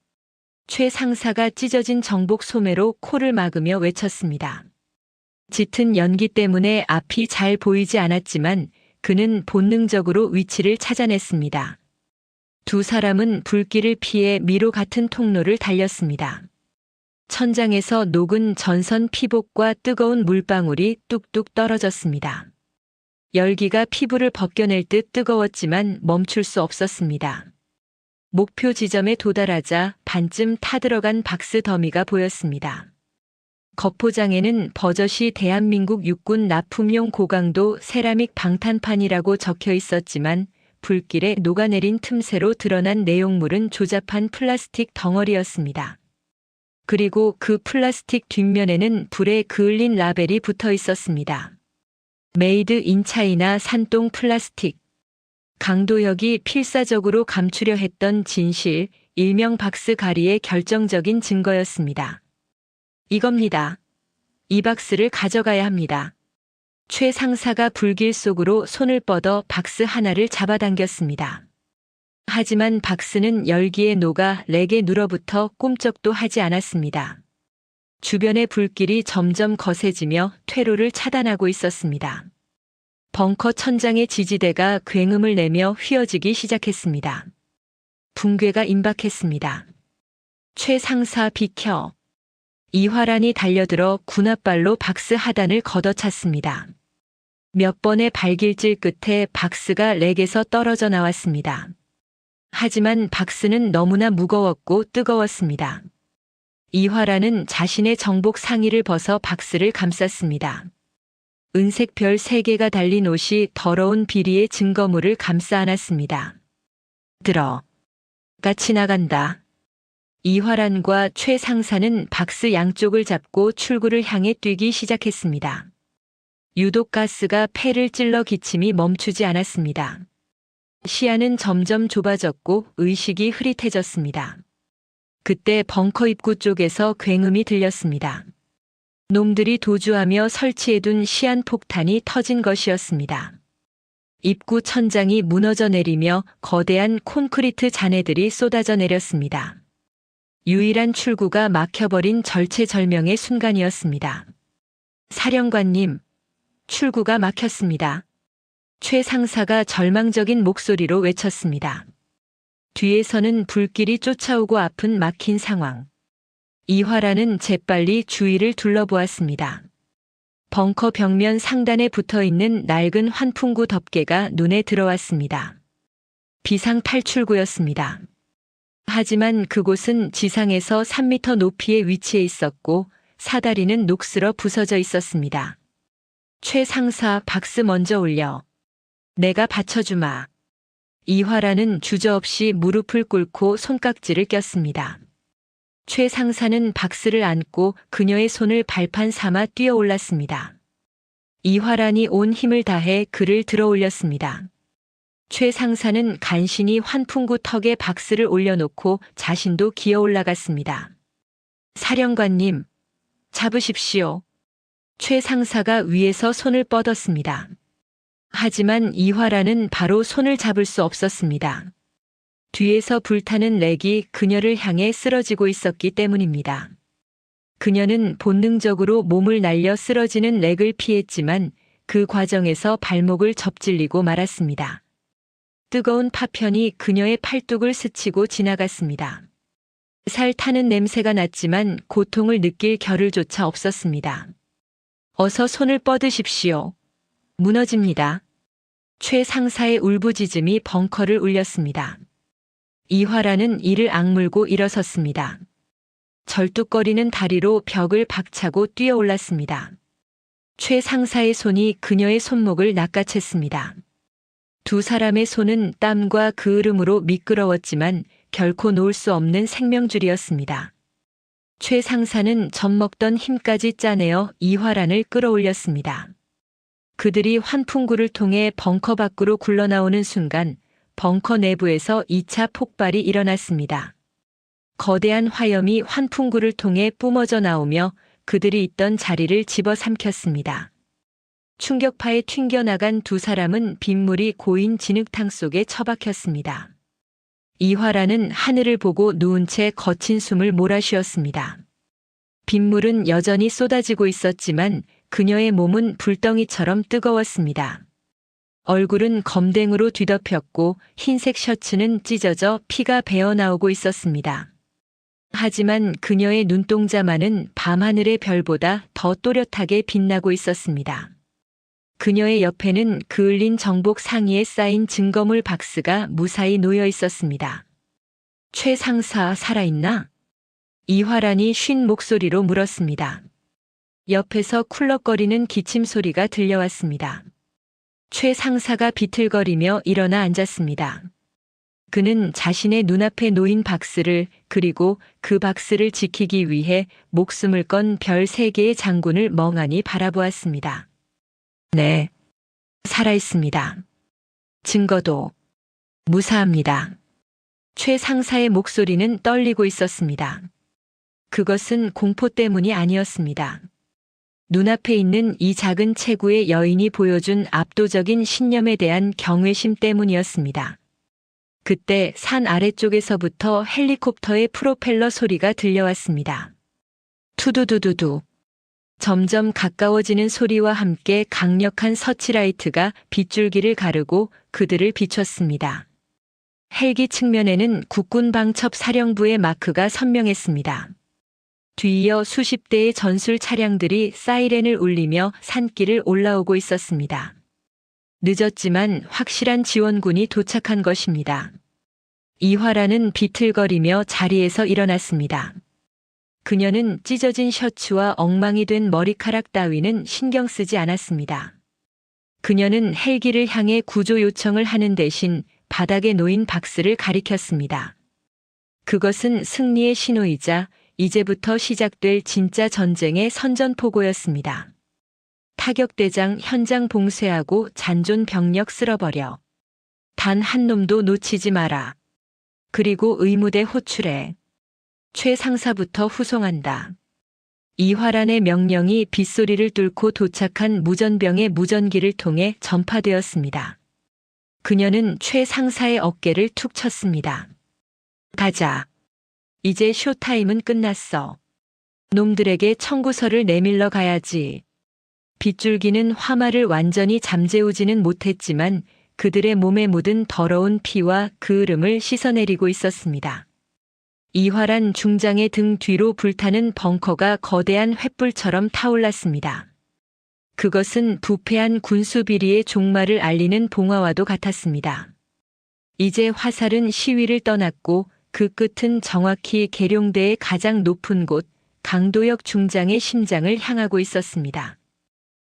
최 상사가 찢어진 정복 소매로 코를 막으며 외쳤습니다. 짙은 연기 때문에 앞이 잘 보이지 않았지만 그는 본능적으로 위치를 찾아냈습니다. 두 사람은 불길을 피해 미로 같은 통로를 달렸습니다. 천장에서 녹은 전선 피복과 뜨거운 물방울이 뚝뚝 떨어졌습니다. 열기가 피부를 벗겨낼 듯 뜨거웠지만 멈출 수 없었습니다. 목표 지점에 도달하자 반쯤 타들어간 박스 더미가 보였습니다. 겉포장에는 버젓이 대한민국 육군 납품용 고강도 세라믹 방탄판이라고 적혀 있었지만 불길에 녹아내린 틈새로 드러난 내용물은 조잡한 플라스틱 덩어리였습니다. 그리고 그 플라스틱 뒷면에는 불에 그을린 라벨이 붙어 있었습니다. 메이드 인 차이나 산동 플라스틱. 강도혁이 필사적으로 감추려 했던 진실, 일명 박스 가리의 결정적인 증거였습니다. 이겁니다. 이 박스를 가져가야 합니다. 최 상사가 불길 속으로 손을 뻗어 박스 하나를 잡아당겼습니다. 하지만 박스는 열기에 녹아 렉에 눌어붙어 꼼짝도 하지 않았습니다. 주변의 불길이 점점 거세지며 퇴로를 차단하고 있었습니다. 벙커 천장의 지지대가 굉음을 내며 휘어지기 시작했습니다. 붕괴가 임박했습니다. 최 상사 비켜. 이화란이 달려들어 군홧발로 박스 하단을 걷어찼습니다. 몇 번의 발길질 끝에 박스가 렉에서 떨어져 나왔습니다. 하지만 박스는 너무나 무거웠고 뜨거웠습니다. 이화란은 자신의 정복 상의를 벗어 박스를 감쌌습니다. 은색 별 3개가 달린 옷이 더러운 비리의 증거물을 감싸 안았습니다. 들어. 같이 나간다. 이화란과 최 상사는 박스 양쪽을 잡고 출구를 향해 뛰기 시작했습니다. 유독 가스가 폐를 찔러 기침이 멈추지 않았습니다. 시야는 점점 좁아졌고 의식이 흐릿해졌습니다. 그때 벙커 입구 쪽에서 굉음이 들렸습니다. 놈들이 도주하며 설치해둔 시한폭탄이 터진 것이었습니다. 입구 천장이 무너져 내리며 거대한 콘크리트 잔해들이 쏟아져 내렸습니다. 유일한 출구가 막혀버린 절체절명의 순간이었습니다. 사령관님, 출구가 막혔습니다. 최 상사가 절망적인 목소리로 외쳤습니다. 뒤에서는 불길이 쫓아오고 앞은 막힌 상황. 이화라는 재빨리 주위를 둘러보았습니다. 벙커 벽면 상단에 붙어있는 낡은 환풍구 덮개가 눈에 들어왔습니다. 비상 탈출구였습니다. 하지만 그곳은 지상에서 3m 높이에 위치해 있었고 사다리는 녹슬어 부서져 있었습니다. 최 상사, 박스 먼저 올려. 내가 받쳐주마. 이화라는 주저없이 무릎을 꿇고 손깍지를 꼈습니다. 최 상사는 박스를 안고 그녀의 손을 발판 삼아 뛰어 올랐습니다. 이화란이 온 힘을 다해 그를 들어 올렸습니다. 최 상사는 간신히 환풍구 턱에 박스를 올려놓고 자신도 기어 올라갔습니다. 사령관님, 잡으십시오. 최 상사가 위에서 손을 뻗었습니다. 하지만 이화란은 바로 손을 잡을 수 없었습니다. 뒤에서 불타는 렉이 그녀를 향해 쓰러지고 있었기 때문입니다. 그녀는 본능적으로 몸을 날려 쓰러지는 렉을 피했지만 그 과정에서 발목을 접질리고 말았습니다. 뜨거운 파편이 그녀의 팔뚝을 스치고 지나갔습니다. 살 타는 냄새가 났지만 고통을 느낄 겨를조차 없었습니다. 어서 손을 뻗으십시오. 무너집니다. 최 상사의 울부짖음이 벙커를 울렸습니다. 이화라는 이를 악물고 일어섰습니다. 절뚝거리는 다리로 벽을 박차고 뛰어 올랐습니다. 최 상사의 손이 그녀의 손목을 낚아챘습니다. 두 사람의 손은 땀과 그을음으로 미끄러웠지만 결코 놓을 수 없는 생명줄이었습니다. 최 상사는 젖먹던 힘까지 짜내어 이화란을 끌어올렸습니다. 그들이 환풍구를 통해 벙커 밖으로 굴러나오는 순간 벙커 내부에서 2차 폭발이 일어났습니다. 거대한 화염이 환풍구를 통해 뿜어져 나오며 그들이 있던 자리를 집어삼켰습니다. 충격파에 튕겨나간 두 사람은 빗물이 고인 진흙탕 속에 처박혔습니다. 이화라는 하늘을 보고 누운 채 거친 숨을 몰아쉬었습니다. 빗물은 여전히 쏟아지고 있었지만 그녀의 몸은 불덩이처럼 뜨거웠습니다. 얼굴은 검댕으로 뒤덮였고 흰색 셔츠는 찢어져 피가 배어나오고 있었습니다. 하지만 그녀의 눈동자만은 밤하늘의 별보다 더 또렷하게 빛나고 있었습니다. 그녀의 옆에는 그을린 정복 상의에 쌓인 증거물 박스가 무사히 놓여 있었습니다. 최 상사 살아있나? 이화란이 쉰 목소리로 물었습니다. 옆에서 쿨럭거리는 기침 소리가 들려왔습니다. 최 상사가 비틀거리며 일어나 앉았습니다. 그는 자신의 눈앞에 놓인 박스를 그리고 그 박스를 지키기 위해 목숨을 건 별 3개의 장군을 멍하니 바라보았습니다. 네, 살아있습니다. 증거도 무사합니다. 최 상사의 목소리는 떨리고 있었습니다. 그것은 공포 때문이 아니었습니다. 눈앞에 있는 이 작은 체구의 여인이 보여준 압도적인 신념에 대한 경외심 때문이었습니다. 그때 산 아래쪽에서부터 헬리콥터의 프로펠러 소리가 들려왔습니다. 투두두두두. 점점 가까워지는 소리와 함께 강력한 서치라이트가 빗줄기를 가르고 그들을 비췄습니다. 헬기 측면에는 국군 방첩 사령부의 마크가 선명했습니다. 뒤이어 수십 대의 전술 차량들이 사이렌을 울리며 산길을 올라오고 있었습니다. 늦었지만 확실한 지원군이 도착한 것입니다. 이화라는 비틀거리며 자리에서 일어났습니다. 그녀는 찢어진 셔츠와 엉망이 된 머리카락 따위는 신경 쓰지 않았습니다. 그녀는 헬기를 향해 구조 요청을 하는 대신 바닥에 놓인 박스를 가리켰습니다. 그것은 승리의 신호이자 이제부터 시작될 진짜 전쟁의 선전포고였습니다. 타격대장 현장 봉쇄하고 잔존 병력 쓸어버려. 단 한 놈도 놓치지 마라. 그리고 의무대 호출해. 최 상사부터 후송한다. 이화란의 명령이 빗소리를 뚫고 도착한 무전병의 무전기를 통해 전파되었습니다. 그녀는 최 상사의 어깨를 툭 쳤습니다. 가자. 이제 쇼타임은 끝났어. 놈들에게 청구서를 내밀러 가야지. 빗줄기는 화마를 완전히 잠재우지는 못했지만 그들의 몸에 묻은 더러운 피와 그을음을 씻어내리고 있었습니다. 이화란 중장의 등 뒤로 불타는 벙커가 거대한 횃불처럼 타올랐습니다. 그것은 부패한 군수 비리의 종말을 알리는 봉화와도 같았습니다. 이제 화살은 시위를 떠났고 그 끝은 정확히 계룡대의 가장 높은 곳 강도역 중장의 심장을 향하고 있었습니다.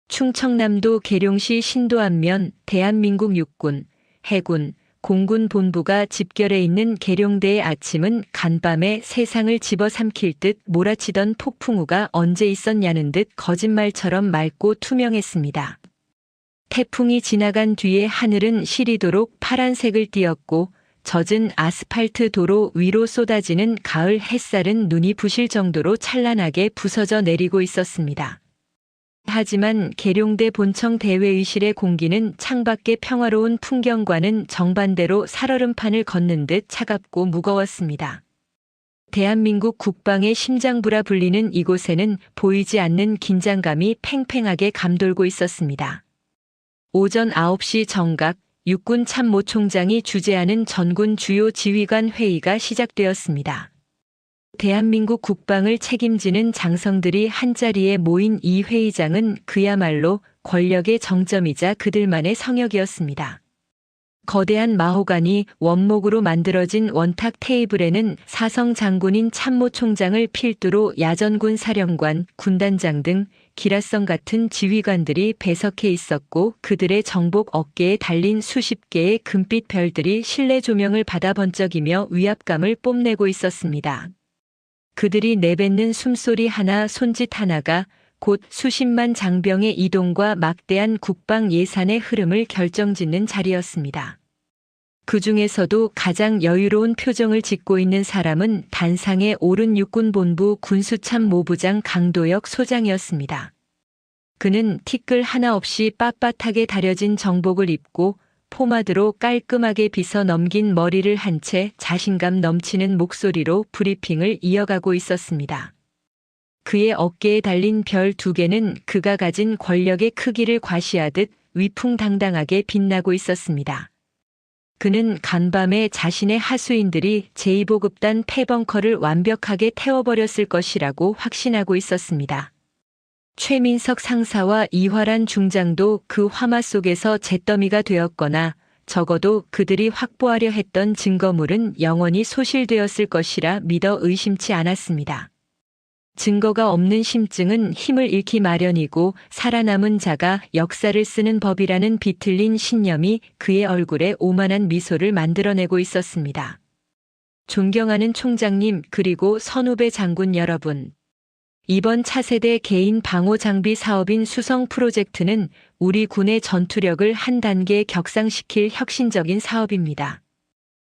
충청남도 계룡시 신도안면 대한민국 육군, 해군, 공군 본부가 집결해 있는 계룡대의 아침은 간밤에 세상을 집어삼킬 듯 몰아치던 폭풍우가 언제 있었냐는 듯 거짓말처럼 맑고 투명했습니다. 태풍이 지나간 뒤에 하늘은 시리도록 파란색을 띠었고 젖은 아스팔트 도로 위로 쏟아지는 가을 햇살은 눈이 부실 정도로 찬란하게 부서져 내리고 있었습니다. 하지만 계룡대 본청 대회의실의 공기는 창밖의 평화로운 풍경과는 정반대로 살얼음판을 걷는 듯 차갑고 무거웠습니다. 대한민국 국방의 심장부라 불리는 이곳에는 보이지 않는 긴장감이 팽팽하게 감돌고 있었습니다. 오전 9시 정각 육군 참모총장이 주재하는 전군 주요 지휘관 회의가 시작되었습니다. 대한민국 국방을 책임지는 장성들이 한자리에 모인 이 회의장은 그야말로 권력의 정점이자 그들만의 성역이었습니다. 거대한 마호가니 원목으로 만들어진 원탁 테이블에는 사성 장군인 참모총장을 필두로 야전군 사령관, 군단장 등 기라성 같은 지휘관들이 배석해 있었고 그들의 정복 어깨에 달린 수십 개의 금빛 별들이 실내 조명을 받아 번쩍이며 위압감을 뽐내고 있었습니다. 그들이 내뱉는 숨소리 하나 손짓 하나가 곧 수십만 장병의 이동과 막대한 국방 예산의 흐름을 결정짓는 자리였습니다. 그 중에서도 가장 여유로운 표정을 짓고 있는 사람은 단상에 오른 육군본부 군수참모부장 강도역 소장이었습니다. 그는 티끌 하나 없이 빳빳하게 다려진 정복을 입고 포마드로 깔끔하게 빗어 넘긴 머리를 한 채 자신감 넘치는 목소리로 브리핑을 이어가고 있었습니다. 그의 어깨에 달린 별 2개는 그가 가진 권력의 크기를 과시하듯 위풍당당하게 빛나고 있었습니다. 그는 간밤에 자신의 하수인들이 제2보급단 폐벙커를 완벽하게 태워버렸을 것이라고 확신하고 있었습니다. 최민석 상사와 이화란 중장도 그 화마 속에서 잿더미가 되었거나 적어도 그들이 확보하려 했던 증거물은 영원히 소실되었을 것이라 믿어 의심치 않았습니다. 증거가 없는 심증은 힘을 잃기 마련이고 살아남은 자가 역사를 쓰는 법이라는 비틀린 신념이 그의 얼굴에 오만한 미소를 만들어내고 있었습니다. 존경하는 총장님 그리고 선후배 장군 여러분. 이번 차세대 개인 방호 장비 사업인 수성 프로젝트는 우리 군의 전투력을 한 단계 격상시킬 혁신적인 사업입니다.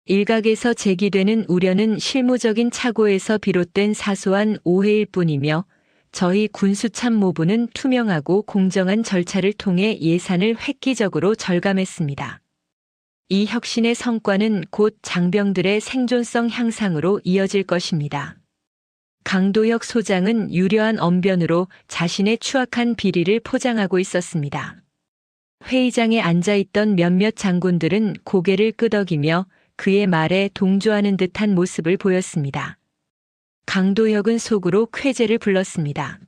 일각에서 제기되는 우려는 실무적인 착오에서 비롯된 사소한 오해일 뿐이며 저희 군수참모부는 투명하고 공정한 절차를 통해 예산을 획기적으로 절감했습니다. 이 혁신의 성과는 곧 장병들의 생존성 향상으로 이어질 것입니다. 강도역 소장은 유려한 언변으로 자신의 추악한 비리를 포장하고 있었습니다. 회의장에 앉아있던 몇몇 장군들은 고개를 끄덕이며 그의 말에 동조하는 듯한 모습을 보였습니다. 강도역은 속으로 쾌재를 불렀습니다.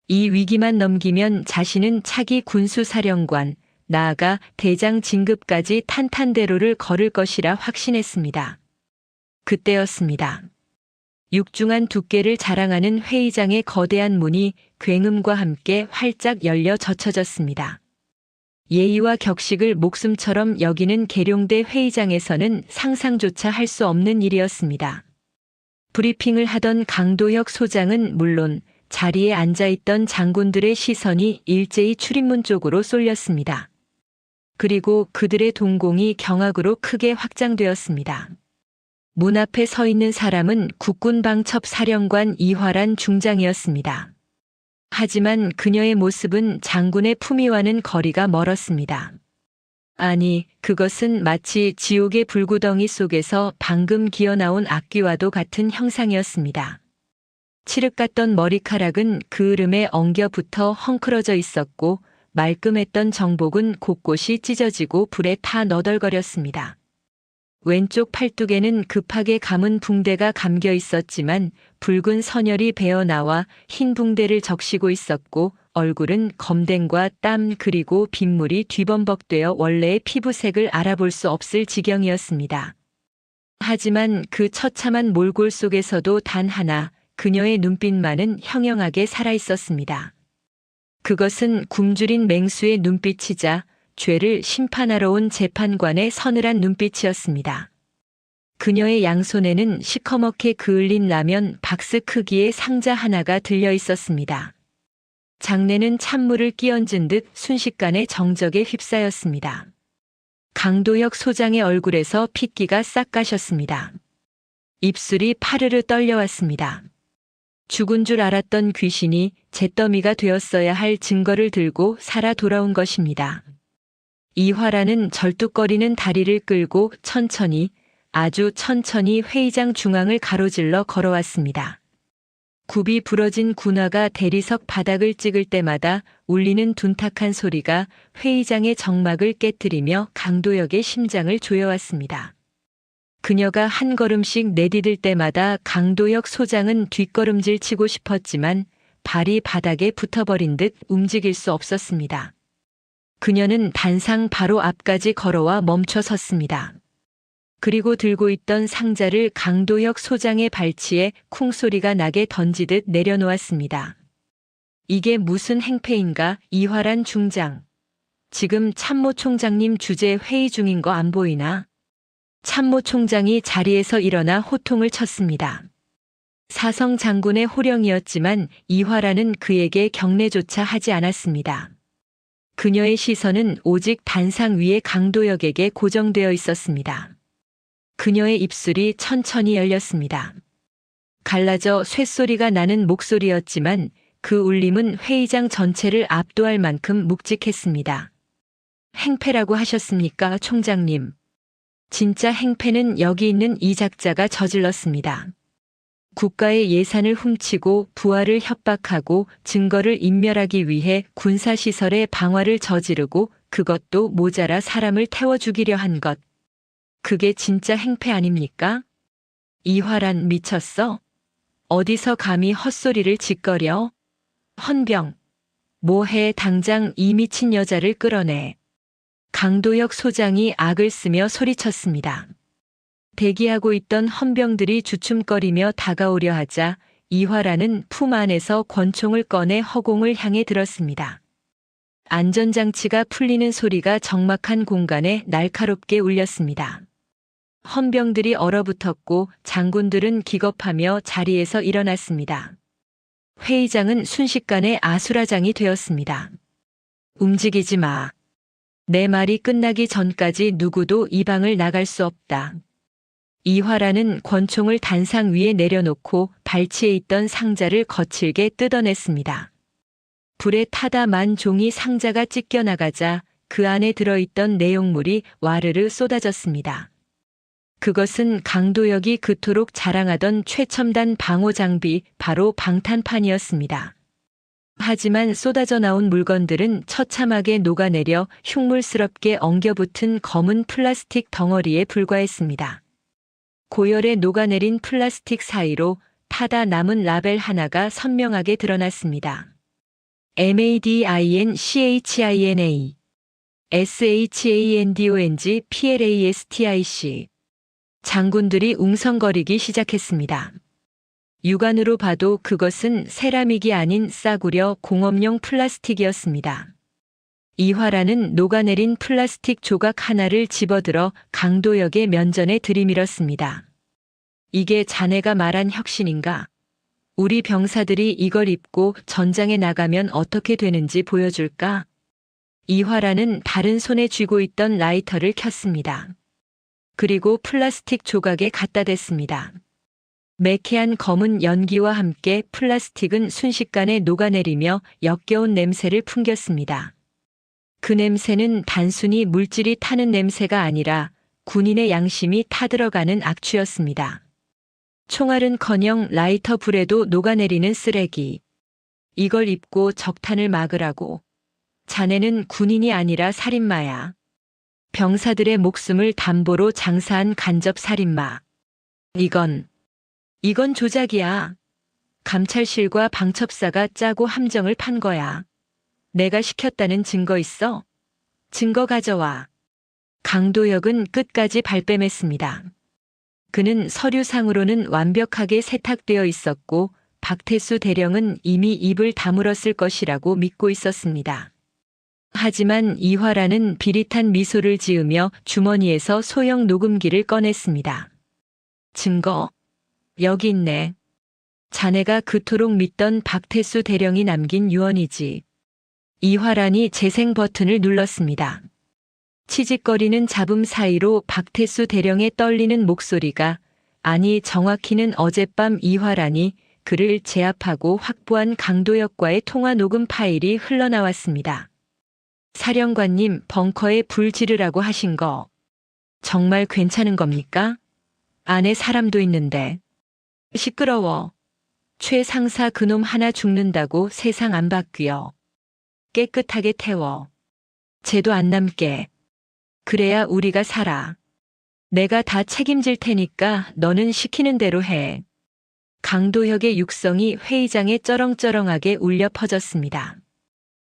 이 위기만 넘기면 자신은 차기 군수사령관, 나아가 대장 진급까지 탄탄대로를 걸을 것이라 확신했습니다. 그때였습니다. 육중한 두께를 자랑하는 회의장의 거대한 문이 굉음과 함께 활짝 열려 젖혀졌습니다. 예의와 격식을 목숨처럼 여기는 계룡대 회의장에서는 상상조차 할 수 없는 일이었습니다. 브리핑을 하던 강도혁 소장은 물론 자리에 앉아있던 장군들의 시선이 일제히 출입문 쪽으로 쏠렸습니다. 그리고 그들의 동공이 경악으로 크게 확장되었습니다. 문 앞에 서 있는 사람은 국군방첩 사령관 이화란 중장이었습니다. 하지만 그녀의 모습은 장군의 품위와는 거리가 멀었습니다. 아니, 그것은 마치 지옥의 불구덩이 속에서 방금 기어나온 악귀와도 같은 형상이었습니다. 칠흑 같던 머리카락은 그 으름에 엉겨 붙어 헝클어져 있었고 말끔했던 정복은 곳곳이 찢어지고 불에 타 너덜거렸습니다. 왼쪽 팔뚝에는 급하게 감은 붕대가 감겨 있었지만 붉은 선혈이 배어나와 흰 붕대를 적시고 있었고 얼굴은 검댕과 땀 그리고 빗물이 뒤범벅되어 원래의 피부색을 알아볼 수 없을 지경이었습니다. 하지만 그 처참한 몰골 속에서도 단 하나 그녀의 눈빛만은 형형하게 살아있었습니다. 그것은 굶주린 맹수의 눈빛이자 죄를 심판하러 온 재판관의 서늘한 눈빛이었습니다. 그녀의 양손에는 시커멓게 그을린 라면 박스 크기의 상자 하나가 들려 있었습니다. 장내는 찬물을 끼얹은 듯 순식간에 정적에 휩싸였습니다. 강도혁 소장의 얼굴에서 핏기가 싹 가셨습니다. 입술이 파르르 떨려왔습니다. 죽은 줄 알았던 귀신이 잿더미가 되었어야 할 증거를 들고 살아 돌아온 것입니다. 이화라는 절뚝거리는 다리를 끌고 천천히, 아주 천천히 회의장 중앙을 가로질러 걸어왔습니다. 굽이 부러진 군화가 대리석 바닥을 찍을 때마다 울리는 둔탁한 소리가 회의장의 정막을 깨뜨리며 강도혁의 심장을 조여왔습니다. 그녀가 한 걸음씩 내디딜 때마다 강도혁 소장은 뒷걸음질 치고 싶었지만 발이 바닥에 붙어버린 듯 움직일 수 없었습니다. 그녀는 단상 바로 앞까지 걸어와 멈춰 섰습니다. 그리고 들고 있던 상자를 강도혁 소장의 발치에 쿵 소리가 나게 던지듯 내려놓았습니다. 이게 무슨 행패인가, 이화란 중장. 지금 참모총장님 주재 회의 중인 거 안 보이나? 참모총장이 자리에서 일어나 호통을 쳤습니다. 사성 장군의 호령이었지만 이화라는 그에게 경례조차 하지 않았습니다. 그녀의 시선은 오직 단상 위의 강도혁에게 고정되어 있었습니다. 그녀의 입술이 천천히 열렸습니다. 갈라져 쇳소리가 나는 목소리였지만 그 울림은 회의장 전체를 압도할 만큼 묵직했습니다. 행패라고 하셨습니까, 총장님? 진짜 행패는 여기 있는 이 작자가 저질렀습니다. 국가의 예산을 훔치고 부하를 협박하고 증거를 인멸하기 위해 군사시설의 방화를 저지르고 그것도 모자라 사람을 태워 죽이려 한 것. 그게 진짜 행패 아닙니까? 이화란 미쳤어? 어디서 감히 헛소리를 짓거려? 헌병. 뭐해 당장 이 미친 여자를 끌어내. 강도혁 소장이 악을 쓰며 소리쳤습니다. 대기하고 있던 헌병들이 주춤거리며 다가오려 하자 이화라는 품 안에서 권총을 꺼내 허공을 향해 들었습니다. 안전장치가 풀리는 소리가 적막한 공간에 날카롭게 울렸습니다. 헌병들이 얼어붙었고 장군들은 기겁하며 자리에서 일어났습니다. 회의장은 순식간에 아수라장이 되었습니다. 움직이지 마. 내 말이 끝나기 전까지 누구도 이 방을 나갈 수 없다. 이화라는 권총을 단상 위에 내려놓고 발치에 있던 상자를 거칠게 뜯어냈습니다. 불에 타다 만 종이 상자가 찢겨나가자 그 안에 들어있던 내용물이 와르르 쏟아졌습니다. 그것은 강도혁이 그토록 자랑하던 최첨단 방호 장비, 바로 방탄판이었습니다. 하지만 쏟아져 나온 물건들은 처참하게 녹아내려 흉물스럽게 엉겨붙은 검은 플라스틱 덩어리에 불과했습니다. 고열에 녹아내린 플라스틱 사이로 타다 남은 라벨 하나가 선명하게 드러났습니다. MADINCHINA SHANDONG PLASTIC. 장군들이 웅성거리기 시작했습니다. 육안으로 봐도 그것은 세라믹이 아닌 싸구려 공업용 플라스틱이었습니다. 이화라는 녹아내린 플라스틱 조각 하나를 집어들어 강도혁의 면전에 들이밀었습니다. 이게 자네가 말한 혁신인가? 우리 병사들이 이걸 입고 전장에 나가면 어떻게 되는지 보여줄까? 이화라는 다른 손에 쥐고 있던 라이터를 켰습니다. 그리고 플라스틱 조각에 갖다 댔습니다. 매캐한 검은 연기와 함께 플라스틱은 순식간에 녹아내리며 역겨운 냄새를 풍겼습니다. 그 냄새는 단순히 물질이 타는 냄새가 아니라 군인의 양심이 타들어가는 악취였습니다. 총알은커녕 라이터 불에도 녹아내리는 쓰레기. 이걸 입고 적탄을 막으라고. 자네는 군인이 아니라 살인마야. 병사들의 목숨을 담보로 장사한 간접 살인마. 이건 조작이야. 감찰실과 방첩사가 짜고 함정을 판 거야. 내가 시켰다는 증거 있어? 증거 가져와. 강도혁은 끝까지 발뺌했습니다. 그는 서류상으로는 완벽하게 세탁되어 있었고 박태수 대령은 이미 입을 다물었을 것이라고 믿고 있었습니다. 하지만 이화라는 비릿한 미소를 지으며 주머니에서 소형 녹음기를 꺼냈습니다. 증거. 여기 있네. 자네가 그토록 믿던 박태수 대령이 남긴 유언이지. 이화란이 재생 버튼을 눌렀습니다. 치직거리는 잡음 사이로 박태수 대령의 떨리는 목소리가, 아니 정확히는 어젯밤 이화란이 그를 제압하고 확보한 강도혁과의 통화 녹음 파일이 흘러나왔습니다. 사령관님, 벙커에 불 지르라고 하신 거 정말 괜찮은 겁니까? 안에 사람도 있는데. 시끄러워. 최 상사 그놈 하나 죽는다고 세상 안 바뀌어. 깨끗하게 태워. 죄도 안 남게. 그래야 우리가 살아. 내가 다 책임질 테니까 너는 시키는 대로 해. 강도혁의 육성이 회의장에 쩌렁쩌렁하게 울려 퍼졌습니다.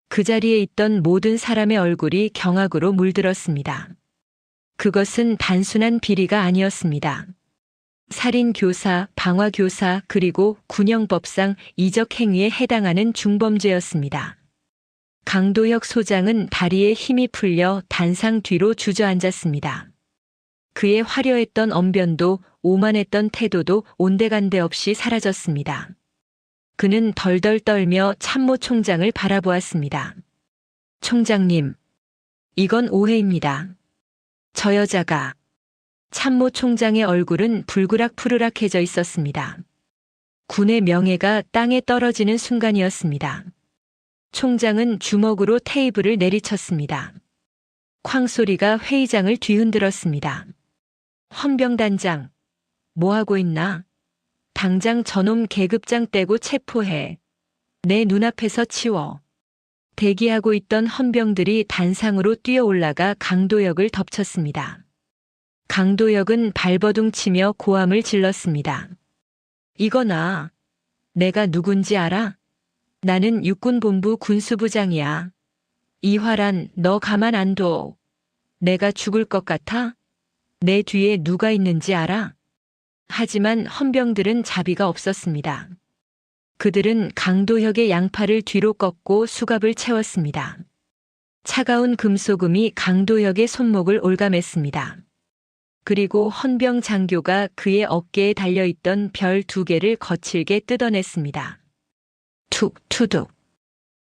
그 자리에 있던 모든 사람의 얼굴이 경악으로 물들었습니다. 그것은 단순한 비리가 아니었습니다. 살인교사, 방화교사, 그리고 군형법상 이적행위에 해당하는 중범죄였습니다. 강도혁 소장은 다리에 힘이 풀려 단상 뒤로 주저앉았습니다. 그의 화려했던 언변도 오만했던 태도도 온데간데 없이 사라졌습니다. 그는 덜덜 떨며 참모 총장을 바라보았습니다. 총장님, 이건 오해입니다. 저 여자가. 참모 총장의 얼굴은 불그락푸르락해져 있었습니다. 군의 명예가 땅에 떨어지는 순간이었습니다. 총장은 주먹으로 테이블을 내리쳤습니다. 쾅 소리가 회의장을 뒤흔들었습니다. 헌병단장, 뭐하고 있나? 당장 저놈 계급장 떼고 체포해. 내 눈앞에서 치워. 대기하고 있던 헌병들이 단상으로 뛰어 올라가 강도혁을 덮쳤습니다. 강도혁은 발버둥치며 고함을 질렀습니다. 이거나. 내가 누군지 알아? 나는 육군본부 군수부장이야. 이화란, 너 가만 안 둬. 내가 죽을 것 같아? 내 뒤에 누가 있는지 알아? 하지만 헌병들은 자비가 없었습니다. 그들은 강도혁의 양팔을 뒤로 꺾고 수갑을 채웠습니다. 차가운 금소금이 강도혁의 손목을 올감했습니다. 그리고 헌병 장교가 그의 어깨에 달려있던 별 2개를 거칠게 뜯어냈습니다. 툭 투둑.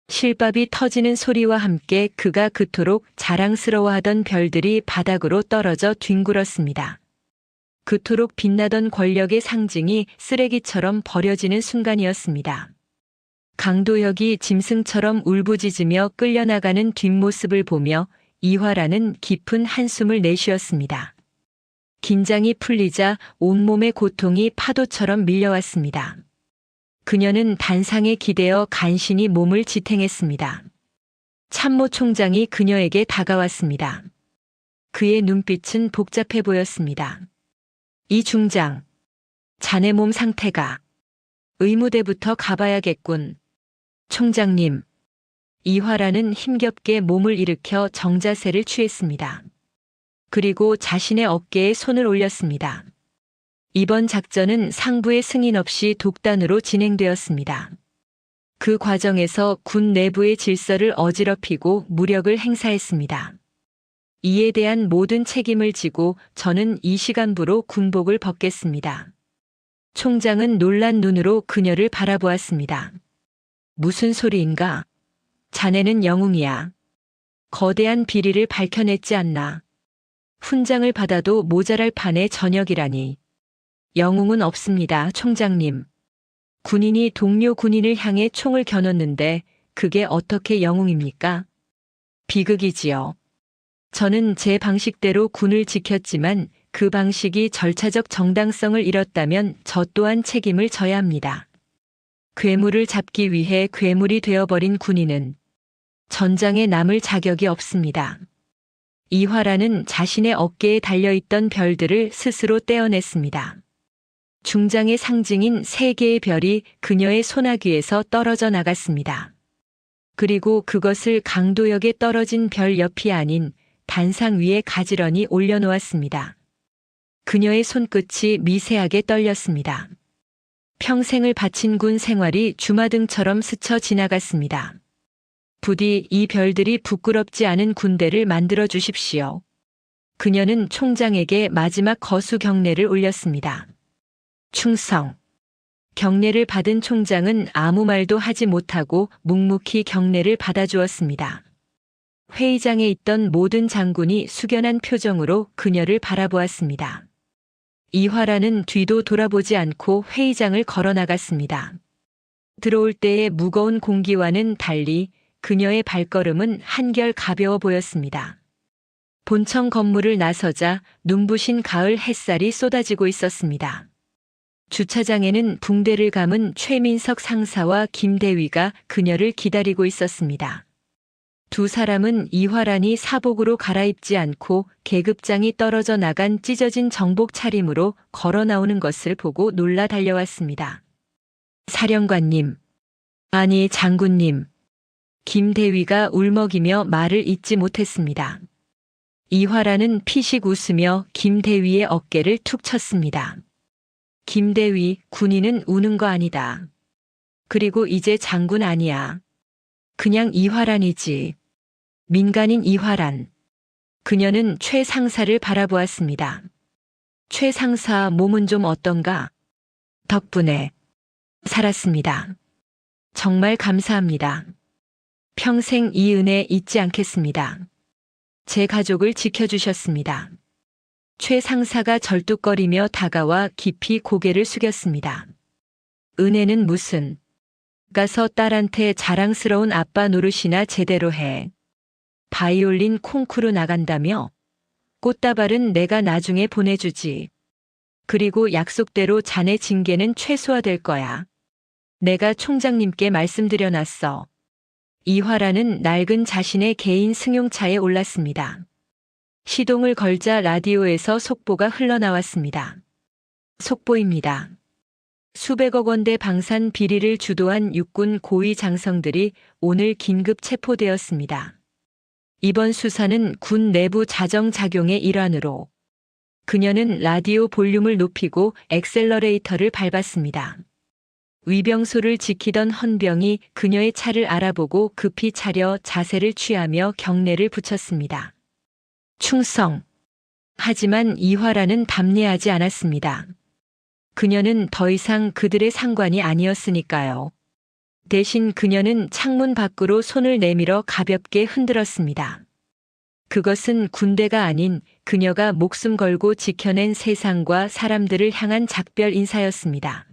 실밥이 터지는 소리와 함께 그가 그토록 자랑스러워하던 별들이 바닥으로 떨어져 뒹굴었습니다. 그토록 빛나던 권력의 상징이 쓰레기처럼 버려지는 순간이었습니다. 강도혁이 짐승처럼 울부짖으며 끌려나가는 뒷모습을 보며 이화라는 깊은 한숨을 내쉬었습니다. 긴장이 풀리자 온몸의 고통이 파도처럼 밀려왔습니다. 그녀는 단상에 기대어 간신히 몸을 지탱했습니다. 참모 총장이 그녀에게 다가왔습니다. 그의 눈빛은 복잡해 보였습니다. 이 중장, 자네 몸 상태가. 의무대부터 가봐야겠군. 총장님. 이화라는 힘겹게 몸을 일으켜 정자세를 취했습니다. 그리고 자신의 어깨에 손을 올렸습니다. 이번 작전은 상부의 승인 없이 독단으로 진행되었습니다. 그 과정에서 군 내부의 질서를 어지럽히고 무력을 행사했습니다. 이에 대한 모든 책임을 지고 저는 이 시간부로 군복을 벗겠습니다. 총장은 놀란 눈으로 그녀를 바라보았습니다. 무슨 소리인가? 자네는 영웅이야. 거대한 비리를 밝혀냈지 않나. 훈장을 받아도 모자랄 판의 전역이라니. 영웅은 없습니다, 총장님. 군인이 동료 군인을 향해 총을 겨눴는데 그게 어떻게 영웅입니까? 비극이지요. 저는 제 방식대로 군을 지켰지만 그 방식이 절차적 정당성을 잃었다면 저 또한 책임을 져야 합니다. 괴물을 잡기 위해 괴물이 되어버린 군인은 전장에 남을 자격이 없습니다. 이화라는 자신의 어깨에 달려있던 별들을 스스로 떼어냈습니다. 중장의 상징인 세 개의 별이 그녀의 소나귀에서 떨어져 나갔습니다. 그리고 그것을 강도역에 떨어진 별 옆이 아닌 단상 위에 가지런히 올려놓았습니다. 그녀의 손끝이 미세하게 떨렸습니다. 평생을 바친 군 생활이 주마등처럼 스쳐 지나갔습니다. 부디 이 별들이 부끄럽지 않은 군대를 만들어 주십시오. 그녀는 총장에게 마지막 거수 경례를 올렸습니다. 충성. 경례를 받은 총장은 아무 말도 하지 못하고 묵묵히 경례를 받아주었습니다. 회의장에 있던 모든 장군이 숙연한 표정으로 그녀를 바라보았습니다. 이화라는 뒤도 돌아보지 않고 회의장을 걸어 나갔습니다. 들어올 때의 무거운 공기와는 달리 그녀의 발걸음은 한결 가벼워 보였습니다. 본청 건물을 나서자 눈부신 가을 햇살이 쏟아지고 있었습니다. 주차장에는 붕대를 감은 최민석 상사와 김대위가 그녀를 기다리고 있었습니다. 두 사람은 이화란이 사복으로 갈아입지 않고 계급장이 떨어져 나간 찢어진 정복 차림으로 걸어 나오는 것을 보고 놀라 달려왔습니다. 사령관님, 아니 장군님. 김대위가 울먹이며 말을 잇지 못했습니다. 이화란은 피식 웃으며 김대위의 어깨를 툭 쳤습니다. 김대위, 군인은 우는 거 아니다. 그리고 이제 장군 아니야. 그냥 이화란이지. 민간인 이화란. 그녀는 최 상사를 바라보았습니다. 최 상사 몸은 좀 어떤가? 덕분에 살았습니다. 정말 감사합니다. 평생 이 은혜 잊지 않겠습니다. 제 가족을 지켜주셨습니다. 최 상사가 절뚝거리며 다가와 깊이 고개를 숙였습니다. 은혜는 무슨? 가서 딸한테 자랑스러운 아빠 노릇이나 제대로 해. 바이올린 콩쿠르 나간다며? 꽃다발은 내가 나중에 보내주지. 그리고 약속대로 자네 징계는 최소화될 거야. 내가 총장님께 말씀드려놨어. 이화라는 낡은 자신의 개인 승용차에 올랐습니다. 시동을 걸자 라디오에서 속보가 흘러나왔습니다. 속보입니다. 수백억 원대 방산 비리를 주도한 육군 고위 장성들이 오늘 긴급 체포되었습니다. 이번 수사는 군 내부 자정작용의 일환으로 그녀는 라디오 볼륨을 높이고 엑셀러레이터를 밟았습니다. 위병소를 지키던 헌병이 그녀의 차를 알아보고 급히 차려 자세를 취하며 경례를 붙였습니다. 충성. 하지만 이화라는 답례하지 않았습니다. 그녀는 더 이상 그들의 상관이 아니었으니까요. 대신 그녀는 창문 밖으로 손을 내밀어 가볍게 흔들었습니다. 그것은 군대가 아닌 그녀가 목숨 걸고 지켜낸 세상과 사람들을 향한 작별 인사였습니다.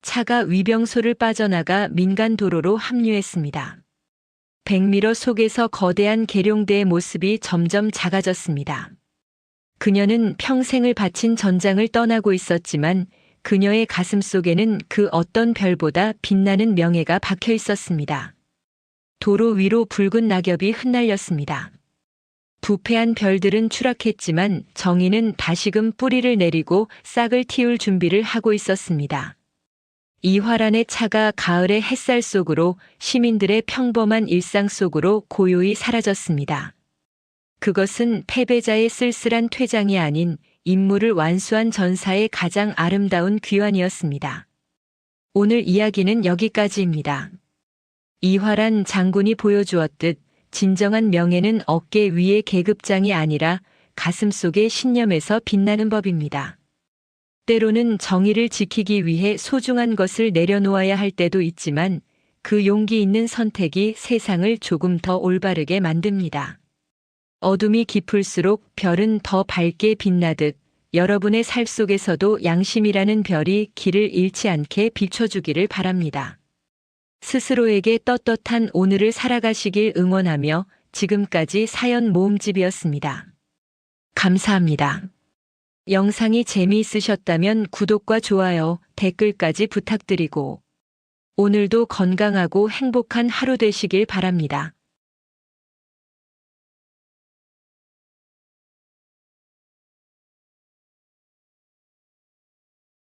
차가 위병소를 빠져나가 민간 도로로 합류했습니다. 백미러 속에서 거대한 계룡대의 모습이 점점 작아졌습니다. 그녀는 평생을 바친 전장을 떠나고 있었지만 그녀의 가슴 속에는 그 어떤 별보다 빛나는 명예가 박혀 있었습니다. 도로 위로 붉은 낙엽이 흩날렸습니다. 부패한 별들은 추락했지만 정의는 다시금 뿌리를 내리고 싹을 틔울 준비를 하고 있었습니다. 이화란의 차가 가을의 햇살 속으로 시민들의 평범한 일상 속으로 고요히 사라졌습니다. 그것은 패배자의 쓸쓸한 퇴장이 아닌 임무를 완수한 전사의 가장 아름다운 귀환이었습니다. 오늘 이야기는 여기까지입니다. 이화란 장군이 보여주었듯 진정한 명예는 어깨 위의 계급장이 아니라 가슴 속의 신념에서 빛나는 법입니다. 때로는 정의를 지키기 위해 소중한 것을 내려놓아야 할 때도 있지만 그 용기 있는 선택이 세상을 조금 더 올바르게 만듭니다. 어둠이 깊을수록 별은 더 밝게 빛나듯 여러분의 삶 속에서도 양심이라는 별이 길을 잃지 않게 비춰주기를 바랍니다. 스스로에게 떳떳한 오늘을 살아가시길 응원하며 지금까지 사연 모음집이었습니다. 감사합니다. 영상이 재미있으셨다면 구독과 좋아요, 댓글까지 부탁드리고 오늘도 건강하고 행복한 하루 되시길 바랍니다.